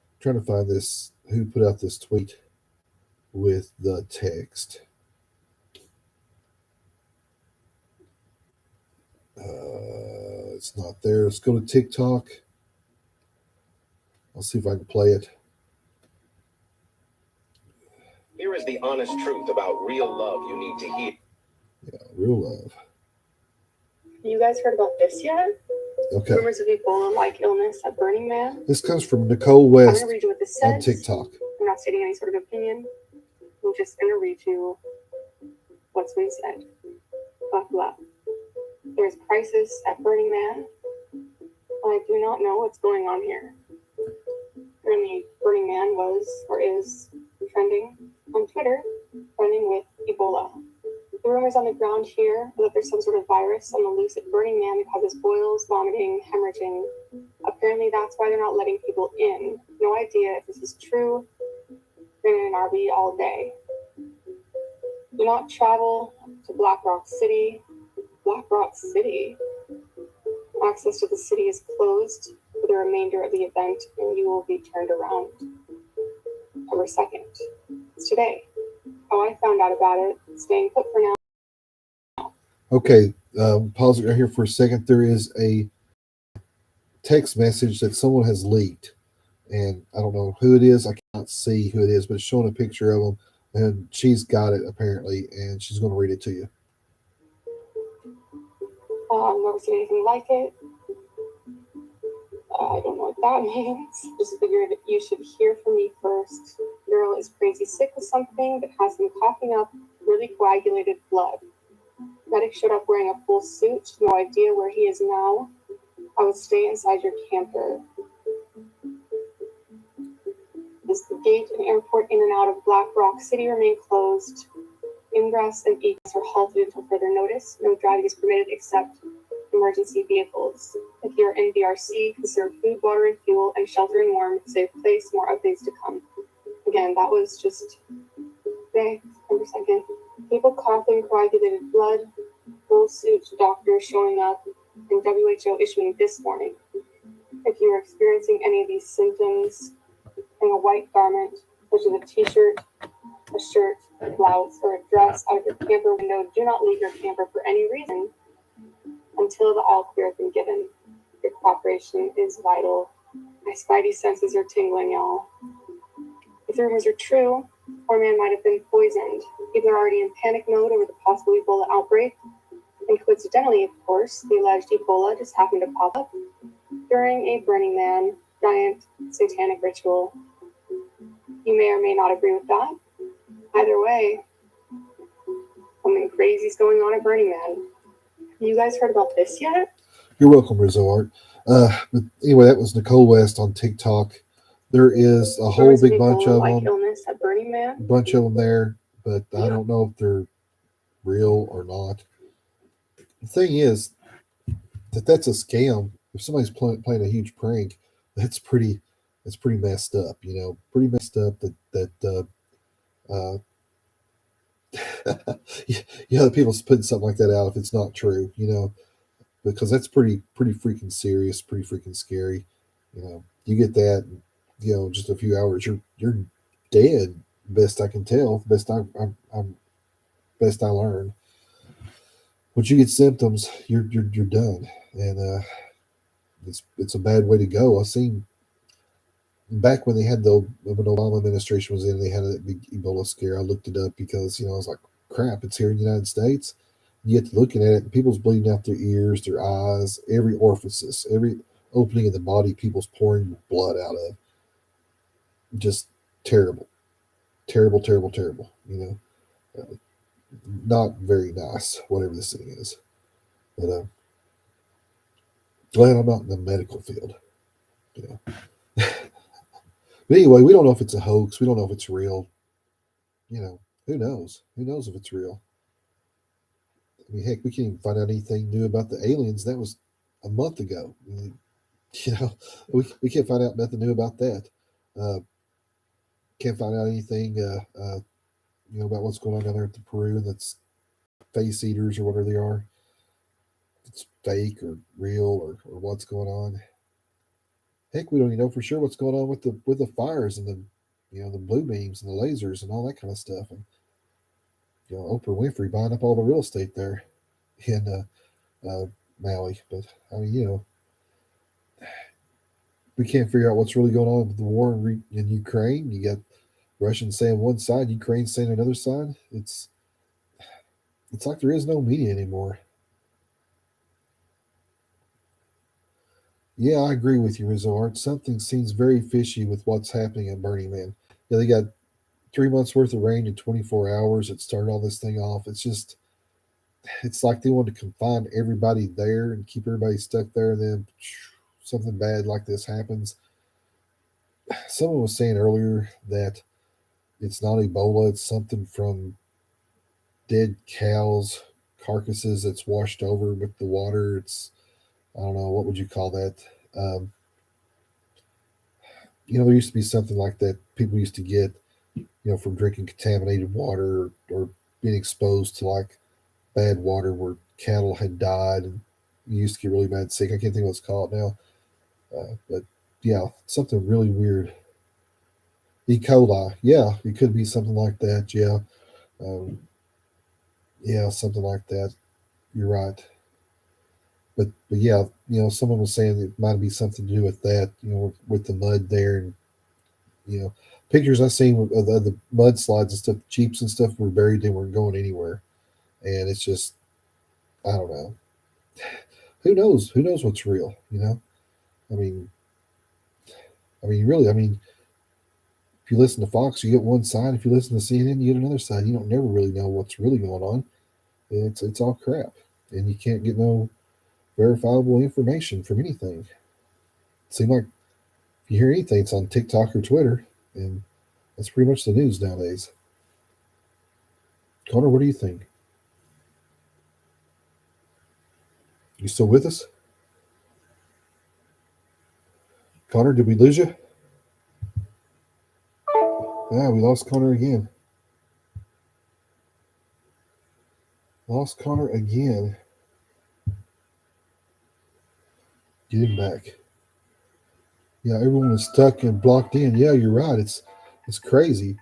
S1: I'm trying to find this who put out this tweet with the text. It's not there. Let's go to TikTok. I'll see if I can play it.
S12: Here is the honest truth about real love you need to hear.
S1: Yeah, real love.
S9: You guys heard about this yet?
S1: Okay.
S9: Rumors of Ebola-like illness at Burning Man.
S1: This comes from Nicole
S9: I'm
S1: West
S9: going to read you what this
S1: on
S9: says.
S1: TikTok.
S9: I'm not stating any sort of opinion. I'm just going to read you what's been said. Blah, blah. There's crisis at Burning Man. I do not know what's going on here. Currently, Burning Man was or is trending on Twitter, trending with Ebola. The rumors on the ground here are that there's some sort of virus on the loose at Burning Man that causes boils, vomiting, hemorrhaging. Apparently, that's why they're not letting people in. No idea if this is true. Been in an RV all day. Do not travel to Black Rock City. Black Rock City. Access to the city is closed for the remainder of the event, and you will be turned around. October 2nd. It's today. How I found out about it. Staying put for now.
S1: Okay, pause it right here for a second. There is a text message that someone has leaked, and I don't know who it is. I can't see who it is, but it's showing a picture of them, and she's got it apparently, and she's going to read it to you.
S9: I've never seen anything like it. I don't know what that means. Just figured you should hear from me first. Girl is crazy sick with something that has him coughing up really coagulated blood. Medic showed up wearing a full suit. No idea where he is now. I would stay inside your camper. As the gate and airport in and out of Black Rock City remain closed, ingress and egress are halted until further notice. No driving is permitted except emergency vehicles. If you're in BRC, conserve food, water, and fuel, and shelter in warm, safe place. More updates to come. Again, that was just today, September 2nd. People coughing, coagulated blood, full suit doctors showing up, and WHO issuing this warning. If you are experiencing any of these symptoms, in a white garment, such as a t-shirt, a shirt, a blouse, or a dress out of your camper window, do not leave your camper for any reason until the all clear has been given. Your cooperation is vital. My spidey senses are tingling, y'all. If the rumors are true, poor man might have been poisoned. People are already in panic mode over the possible Ebola outbreak. And coincidentally, of course, the alleged Ebola just happened to pop up during a Burning Man giant satanic ritual. You may or may not agree with that. Either way, something crazy is going on at Burning Man. Have you guys heard about this yet?
S1: You're welcome, Rizzo Art. But anyway, that was Nicole West on TikTok. There is a whole big bunch of them.
S9: Illness at Burning Man.
S1: Bunch of them there, but I don't know if they're real or not. The thing is that's a scam. If somebody's playing a huge prank, that's pretty messed up. Pretty messed up that the people's putting something like that out if it's not true. Because that's pretty freaking serious, pretty freaking scary. You get that, just a few hours, you're dead. Best I can tell, best I learned. Once you get symptoms, you're done, and it's a bad way to go. I've seen back when they had when Obama administration was in, they had a big Ebola scare. I looked it up because I was like, crap, it's here in the United States. You get to looking at it, and people's bleeding out their ears, their eyes, every orifice, every opening in the body, people's pouring blood out of. Just terrible, terrible, terrible, terrible. Not very nice, whatever this thing is. But glad I'm not in the medical field. But anyway, we don't know if it's a hoax. We don't know if it's real. Who knows? Who knows if it's real? I mean, heck, we can't even find out anything new about the aliens. That was a month ago. We can't find out nothing new about that. Can't find out anything, about what's going on down there at the Peru and that's face eaters or whatever they are. If it's fake or real or what's going on. Heck, we don't even know for sure what's going on with the fires and the blue beams and the lasers and all that kind of stuff. And Oprah Winfrey buying up all the real estate there in Maui. But I mean, we can't figure out what's really going on with the war in Ukraine. You got Russians saying one side, Ukraine saying another side. It's like there is no media anymore. Yeah, I agree with you, Rizzo Art. Something seems very fishy with what's happening at Burning Man. Yeah, they got 3 months worth of rain in 24 hours. It started all this thing off. It's like they want to confine everybody there and keep everybody stuck there. And then something bad like this happens. Someone was saying earlier that it's not Ebola. It's something from dead cows' carcasses that's washed over with the water. I don't know, what would you call that? Um, there used to be something like that people used to get, from drinking contaminated water or being exposed to like bad water where cattle had died and you used to get really bad sick. I can't think what it's called now. But yeah, something really weird. E. coli. Yeah, it could be something like that. Yeah. Um, yeah, something like that. You're right. But yeah, someone was saying it might be something to do with that, with the mud there and you know, pictures I seen of the mudslides and stuff, jeeps and stuff were buried. They weren't going anywhere, and it's just I don't know. Who knows? Who knows what's real? I mean, really, I mean, if you listen to Fox, you get one side. If you listen to CNN, you get another side. You don't never really know what's really going on. It's all crap, and you can't get no verifiable information from anything. It seems like if you hear anything, it's on TikTok or Twitter, and that's pretty much the news nowadays. Connor, what do you think? You still with us? Connor, did we lose you? Yeah, we lost Connor again. Lost Connor again. Get him back. Yeah, everyone is stuck and blocked in. Yeah, you're right. It's crazy.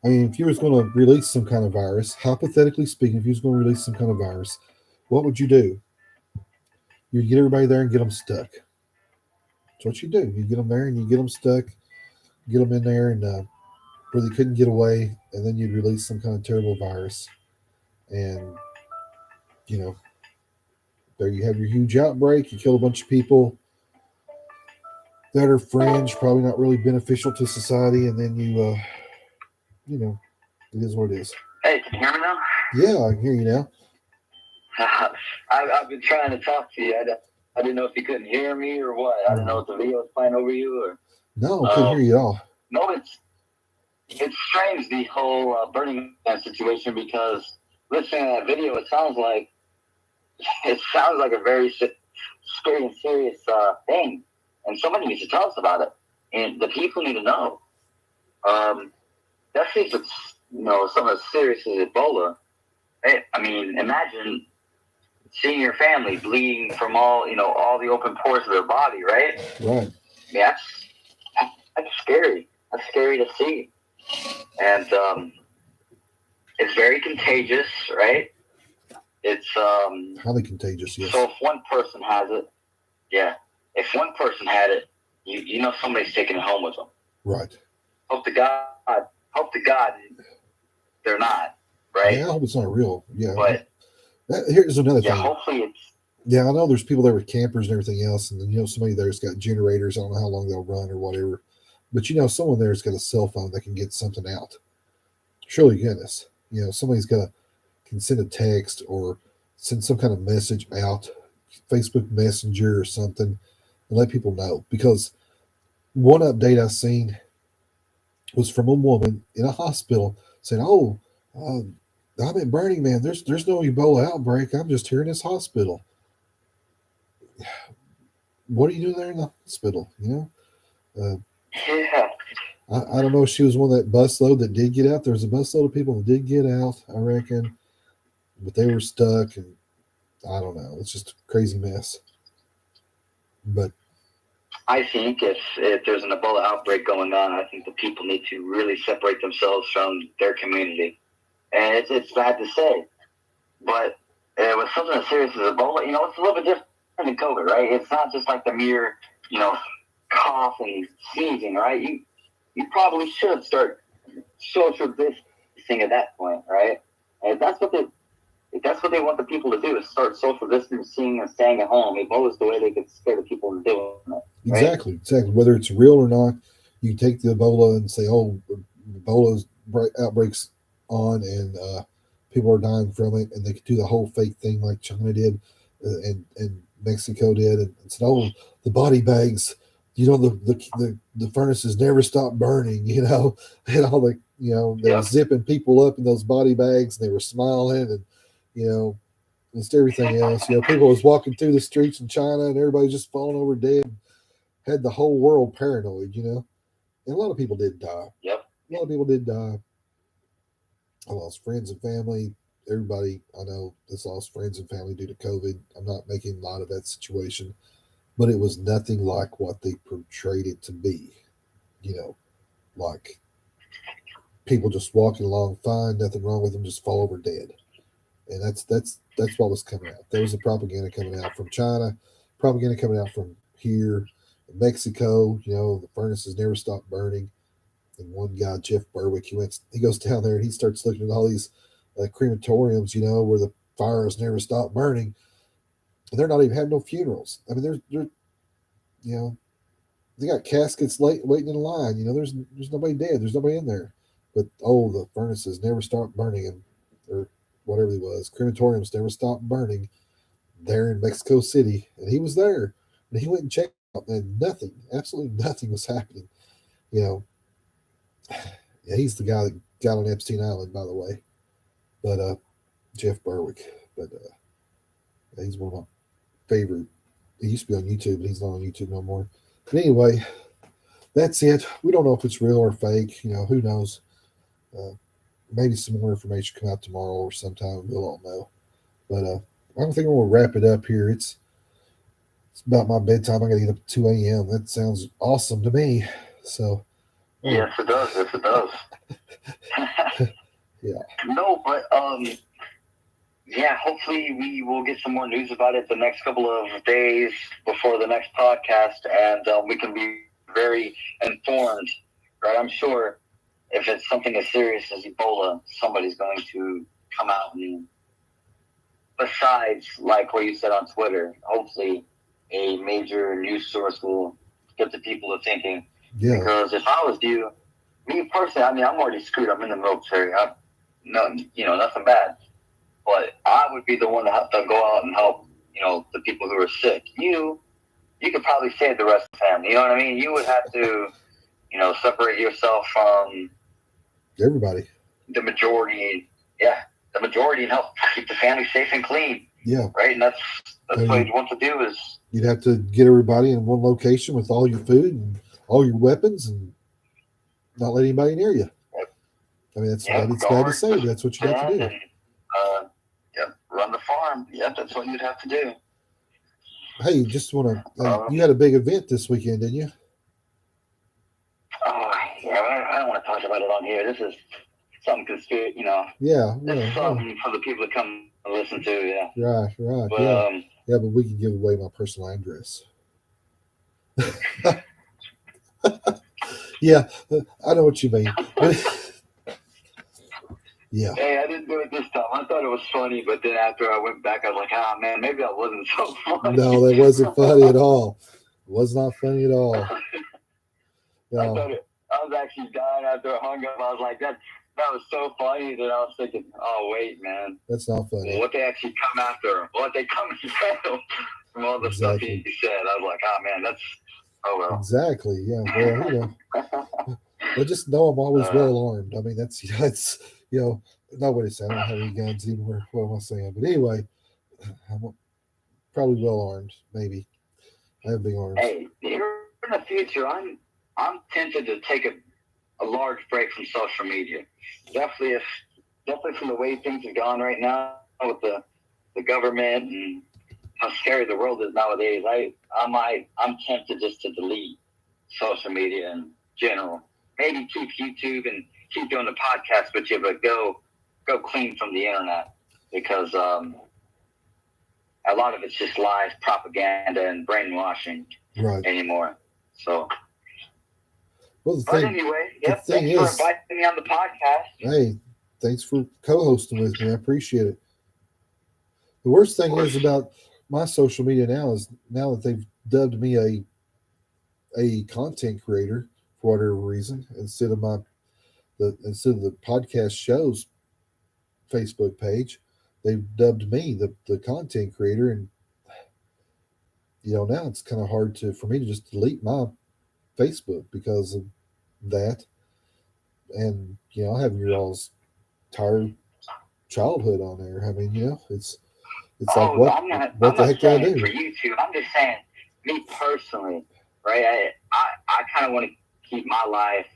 S1: I mean, if you was going to release some kind of virus, hypothetically speaking, if you was going to release some kind of virus, what would you do? You'd get everybody there and get them stuck. That's what you do. You get them there and you get them stuck, get them in there and where they couldn't get away, and then you'd release some kind of terrible virus. And, you know, there you have your huge outbreak. You kill a bunch of people that are fringe, probably not really beneficial to society, and then it is what it is.
S2: Hey, can you hear me now?
S1: Yeah, I can hear you now.
S2: I've been trying to talk to you. I didn't know if you couldn't hear me or what. I didn't know if the video was playing over you or.
S1: No, I couldn't hear you at all.
S2: No, it's strange, the whole Burning Man situation, because listening to that video, it sounds like a very scary and serious thing, and somebody needs to tell us about it, and the people need to know. That seems something as serious as Ebola. I mean, imagine seeing your family bleeding from all the open pores of their body, right?
S1: Right.
S2: Yeah, that's scary. That's scary to see. And it's very contagious, right? It's
S1: highly contagious, yes.
S2: So if one person has it, if one person had it, you know somebody's taking it home with them.
S1: Right.
S2: Hope to God they're not, right?
S1: Yeah, I hope it's not real. Yeah.
S2: But
S1: here's another thing.
S2: Hopefully it's.
S1: Yeah, I know there's people there with campers and everything else, and then somebody there's got generators. I don't know how long they'll run or whatever, but someone there's got a cell phone that can get something out. Surely, goodness, somebody's got can send a text or send some kind of message out, Facebook Messenger or something, and let people know. Because one update I seen was from a woman in a hospital saying, "Oh, I'm at Burning Man. There's no Ebola outbreak. I'm just here in this hospital." What are you doing there in the hospital?
S2: Yeah.
S1: I don't know if she was one of that busload that did get out. There was a busload of people that did get out, I reckon, but they were stuck, and I don't know. It's just a crazy mess. But
S2: I think if there's an Ebola outbreak going on, I think the people need to really separate themselves from their community. And it's bad to say, but with something as serious as Ebola, it's a little bit different than COVID, right? It's not just like the mere, cough and sneezing, right? You probably should start social distancing at that point, right? And if that's what they want the people to do, is start social distancing and staying at home. Ebola is the way they could scare the people into doing it. Right?
S1: Exactly. Whether it's real or not, you take the Ebola and say, "Oh, Ebola's outbreaks on, and people are dying from it," and they could do the whole fake thing like China did, and Mexico did, and said, "Oh, the body bags, the furnaces never stop burning," and all they were zipping people up in those body bags, and they were smiling, and just everything else. People was walking through the streets in China, and everybody just falling over dead. Had the whole world paranoid, and a lot of people did die.
S2: Yep.
S1: A lot of people did die. I lost friends and family. Everybody I know has lost friends and family due to COVID. I'm not making light of that situation, but it was nothing like what they portrayed it to be. Like people just walking along fine, nothing wrong with them, just fall over dead. And that's what was coming out. That was the propaganda coming out from China, propaganda coming out from here, Mexico. The furnaces never stop burning. And one guy, Jeff Berwick, he goes down there and he starts looking at all these crematoriums, where the fires never stop burning, and they're not even having no funerals. I mean, they're they got caskets waiting in line. There's nobody dead. There's nobody in there, but the furnaces never stop burning, or whatever it was, crematoriums never stop burning there in Mexico City, and he was there, and he went and checked out, and nothing, absolutely nothing was happening. You know, yeah, he's the guy that got on Epstein Island, by the way. But Jeff Berwick, but he's one of my favorite. He used to be on YouTube, but he's not on YouTube no more. But anyway, that's it. We don't know if it's real or fake. Who knows? Maybe some more information come out tomorrow or sometime. We'll all know. But I don't think I'm gonna wrap it up here. It's about my bedtime. I gotta get up at 2 a.m. That sounds awesome to me. So
S2: yes, it does. Yes, it does.
S1: Yeah.
S2: No, but yeah. Hopefully, we will get some more news about it the next couple of days before the next podcast, and we can be very informed. Right? I'm sure if it's something as serious as Ebola, somebody's going to come out and, besides, like what you said on Twitter, hopefully a major news source will get the people to thinking.
S1: Yeah.
S2: Because if I was you, me personally, I mean, I'm already screwed. I'm in the military. Nothing bad. But I would be the one to have to go out and help, the people who are sick. You could probably save the rest of the family. You know what I mean? You would have to, separate yourself from
S1: everybody.
S2: The majority. Yeah, the majority, and help keep the family safe and clean.
S1: Yeah.
S2: Right, and that's what you'd want to do is.
S1: You'd have to get everybody in one location with all your food and all your weapons, and not let anybody near you. I mean, it's bad to say, but that's what you have to do.
S2: And, run the farm. Yeah, that's what you'd have to do.
S1: Hey, just want to. You had a big event this weekend, didn't you?
S2: Oh, yeah. I don't want to talk about it on here. This is something conspiracy.
S1: Yeah.
S2: This is something for the people to come and listen to. Yeah.
S1: Right.
S2: But,
S1: yeah, but we can give away my personal address. Yeah, I know what you mean. Yeah.
S2: Hey, I didn't do it this time. I thought it was funny, but then after I went back, I was like, oh, man, maybe that wasn't so funny.
S1: No, that wasn't funny at all. It was not funny at all.
S2: No. I was actually dying after I hung up. I was like, that was so funny that I was thinking, oh, wait, man.
S1: That's not funny.
S2: Well, what they actually come after, what they come and get from all the stuff he said. I was like, oh, man, that's, oh, well.
S1: Exactly, yeah. Well, but just know I'm always well armed. I mean, that's nobody said I don't have any guns anywhere. What am I saying? But anyway, I'm probably well armed. Maybe I have big arms.
S2: Hey, here in the future, I'm tempted to take a large break from social media. Definitely from the way things have gone right now with the government and how scary the world is nowadays. I'm tempted just to delete social media in general. Maybe keep YouTube and keep doing the podcast with you, but go clean from the internet, because lot of it's just lies, propaganda, and brainwashing anymore. So, anyway, yep. Thanks for inviting me on the podcast.
S1: Hey, thanks for co-hosting with me. I appreciate it. The worst thing is about my social media now is now that they've dubbed me a content creator for whatever reason instead of the podcast show's Facebook page, they've dubbed me the content creator, and now it's kind of hard for me to just delete my Facebook because of that. And I have your all's entire childhood on there. I mean, it's like what the heck do I do?
S2: For YouTube, I'm just saying, me personally, right? I kind of want to keep my life,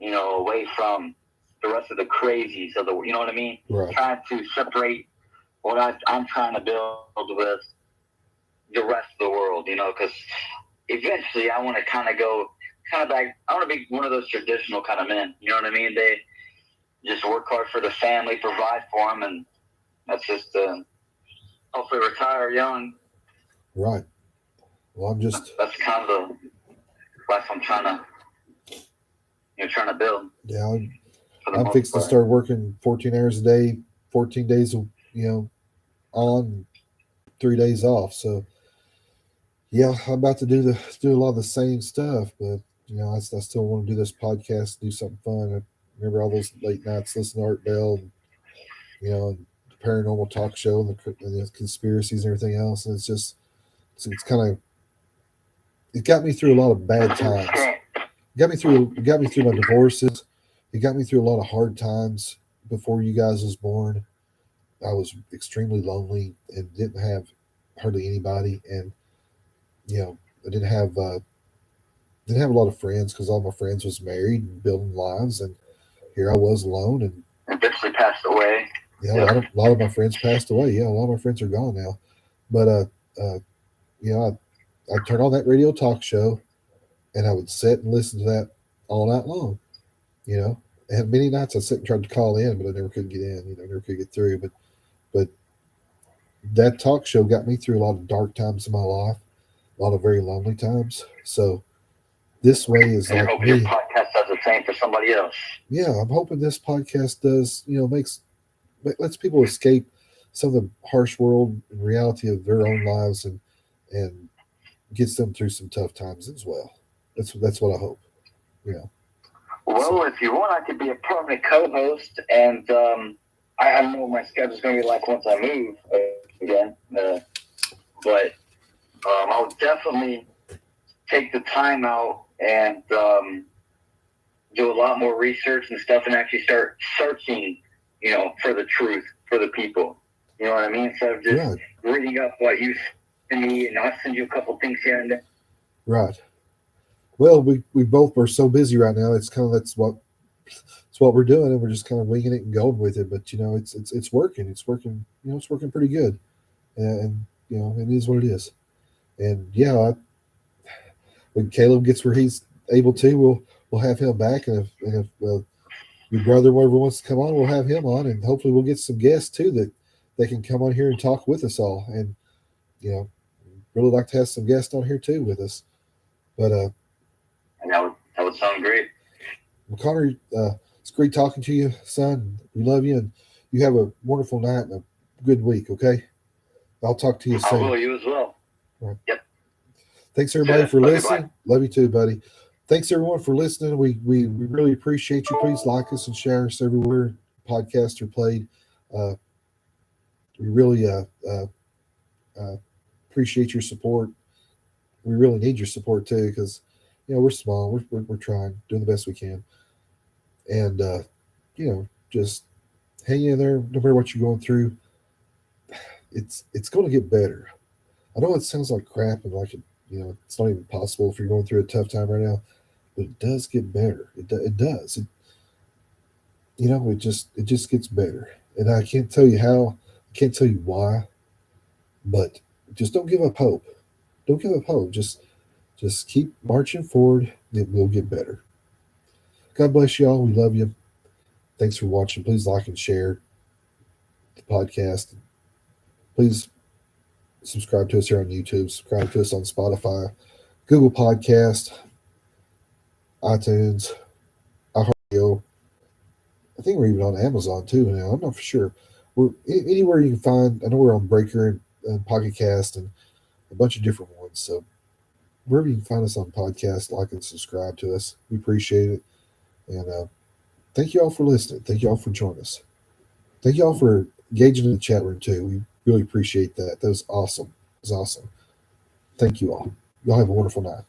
S2: away from the rest of the crazies of the, you know what I mean?
S1: Right.
S2: Trying to separate what I'm trying to build with the rest of the world, because eventually I want to kind of go back. I want to be one of those traditional kind of men. You know what I mean? They just work hard for the family, provide for them, and that's just hopefully retire young.
S1: Right. Well,
S2: that's kind of the life I'm trying to build.
S1: Yeah, I'm fixing to start working 14 hours a day, 14 days, on, 3 days off. So, yeah, I'm about to do a lot of the same stuff, but I still want to do this podcast, do something fun. I remember all those late nights listening to Art Bell, and, and the paranormal talk show and the conspiracies and everything else, and it's kind of, it got me through a lot of bad times. It got me through my divorces. It got me through a lot of hard times before you guys was born. I was extremely lonely and didn't have hardly anybody, and I didn't have a lot of friends because all my friends was married and building lives, and here I was alone and
S2: eventually passed away.
S1: Yeah, a lot of my friends passed away. Yeah, a lot of my friends are gone now, but I turned on that radio talk show, and I would sit and listen to that all night long. And many nights I sit and tried to call in, but I never could get in. Never could get through. But that talk show got me through a lot of dark times in my life, a lot of very lonely times. So this way is
S2: and
S1: like
S2: me. Your podcast does the same for somebody else.
S1: Yeah, I'm hoping this podcast does. Lets people escape some of the harsh world and reality of their own lives, and gets them through some tough times as well. That's what I hope.
S2: Well, if you want, I could be a permanent co-host, and I don't know what my schedule's going to be like once I move again. But I'll definitely take the time out and do a lot more research and stuff, and actually start searching, for the truth for the people. You know what I mean? Instead of just reading up what you send me, and I'll send you a couple things here and there.
S1: Right. Well, we both are so busy right now. It's what we're doing, and we're just kind of winging it and going with it. But it's working. It's working. It's working pretty good, and it is what it is. And when Caleb gets where he's able to, we'll have him back, and if your brother, whoever wants to come on, we'll have him on, and hopefully we'll get some guests too that they can come on here and talk with us all. And really like to have some guests on here too with us. But
S2: that would sound great.
S1: Well, Connor, it's great talking to you, son. We love you, and you have a wonderful night and a good week. Okay, I'll talk to you soon.
S2: I will. You as well.
S1: All right.
S2: Yep.
S1: Thanks everybody for listening. Love you too, buddy. Thanks everyone for listening. We really appreciate you. Please like us and share us everywhere podcasts are played. We really appreciate your support. We really need your support too, because we're small. We're trying, doing the best we can, and just hang in there. No matter what you're going through, it's going to get better. I know it sounds like crap and like it's not even possible if you're going through a tough time right now, but it does get better. It does. It just gets better, and I can't tell you how. I can't tell you why, but just don't give up hope. Don't give up hope. Just keep marching forward. It will get better. God bless y'all. We love you. Thanks for watching. Please like and share the podcast. Please subscribe to us here on YouTube. Subscribe to us on Spotify, Google Podcast, iTunes, iHeartRadio. I think we're even on Amazon too now. I'm not for sure. We're anywhere you can find. I know we're on Breaker and Pocket Cast and a bunch of different ones. So wherever you can find us on podcast, like and subscribe to us. We appreciate it. And thank you all for listening. Thank you all for joining us. Thank you all for engaging in the chat room too. We really appreciate that. That was awesome. It was awesome. Thank you all. Y'all have a wonderful night.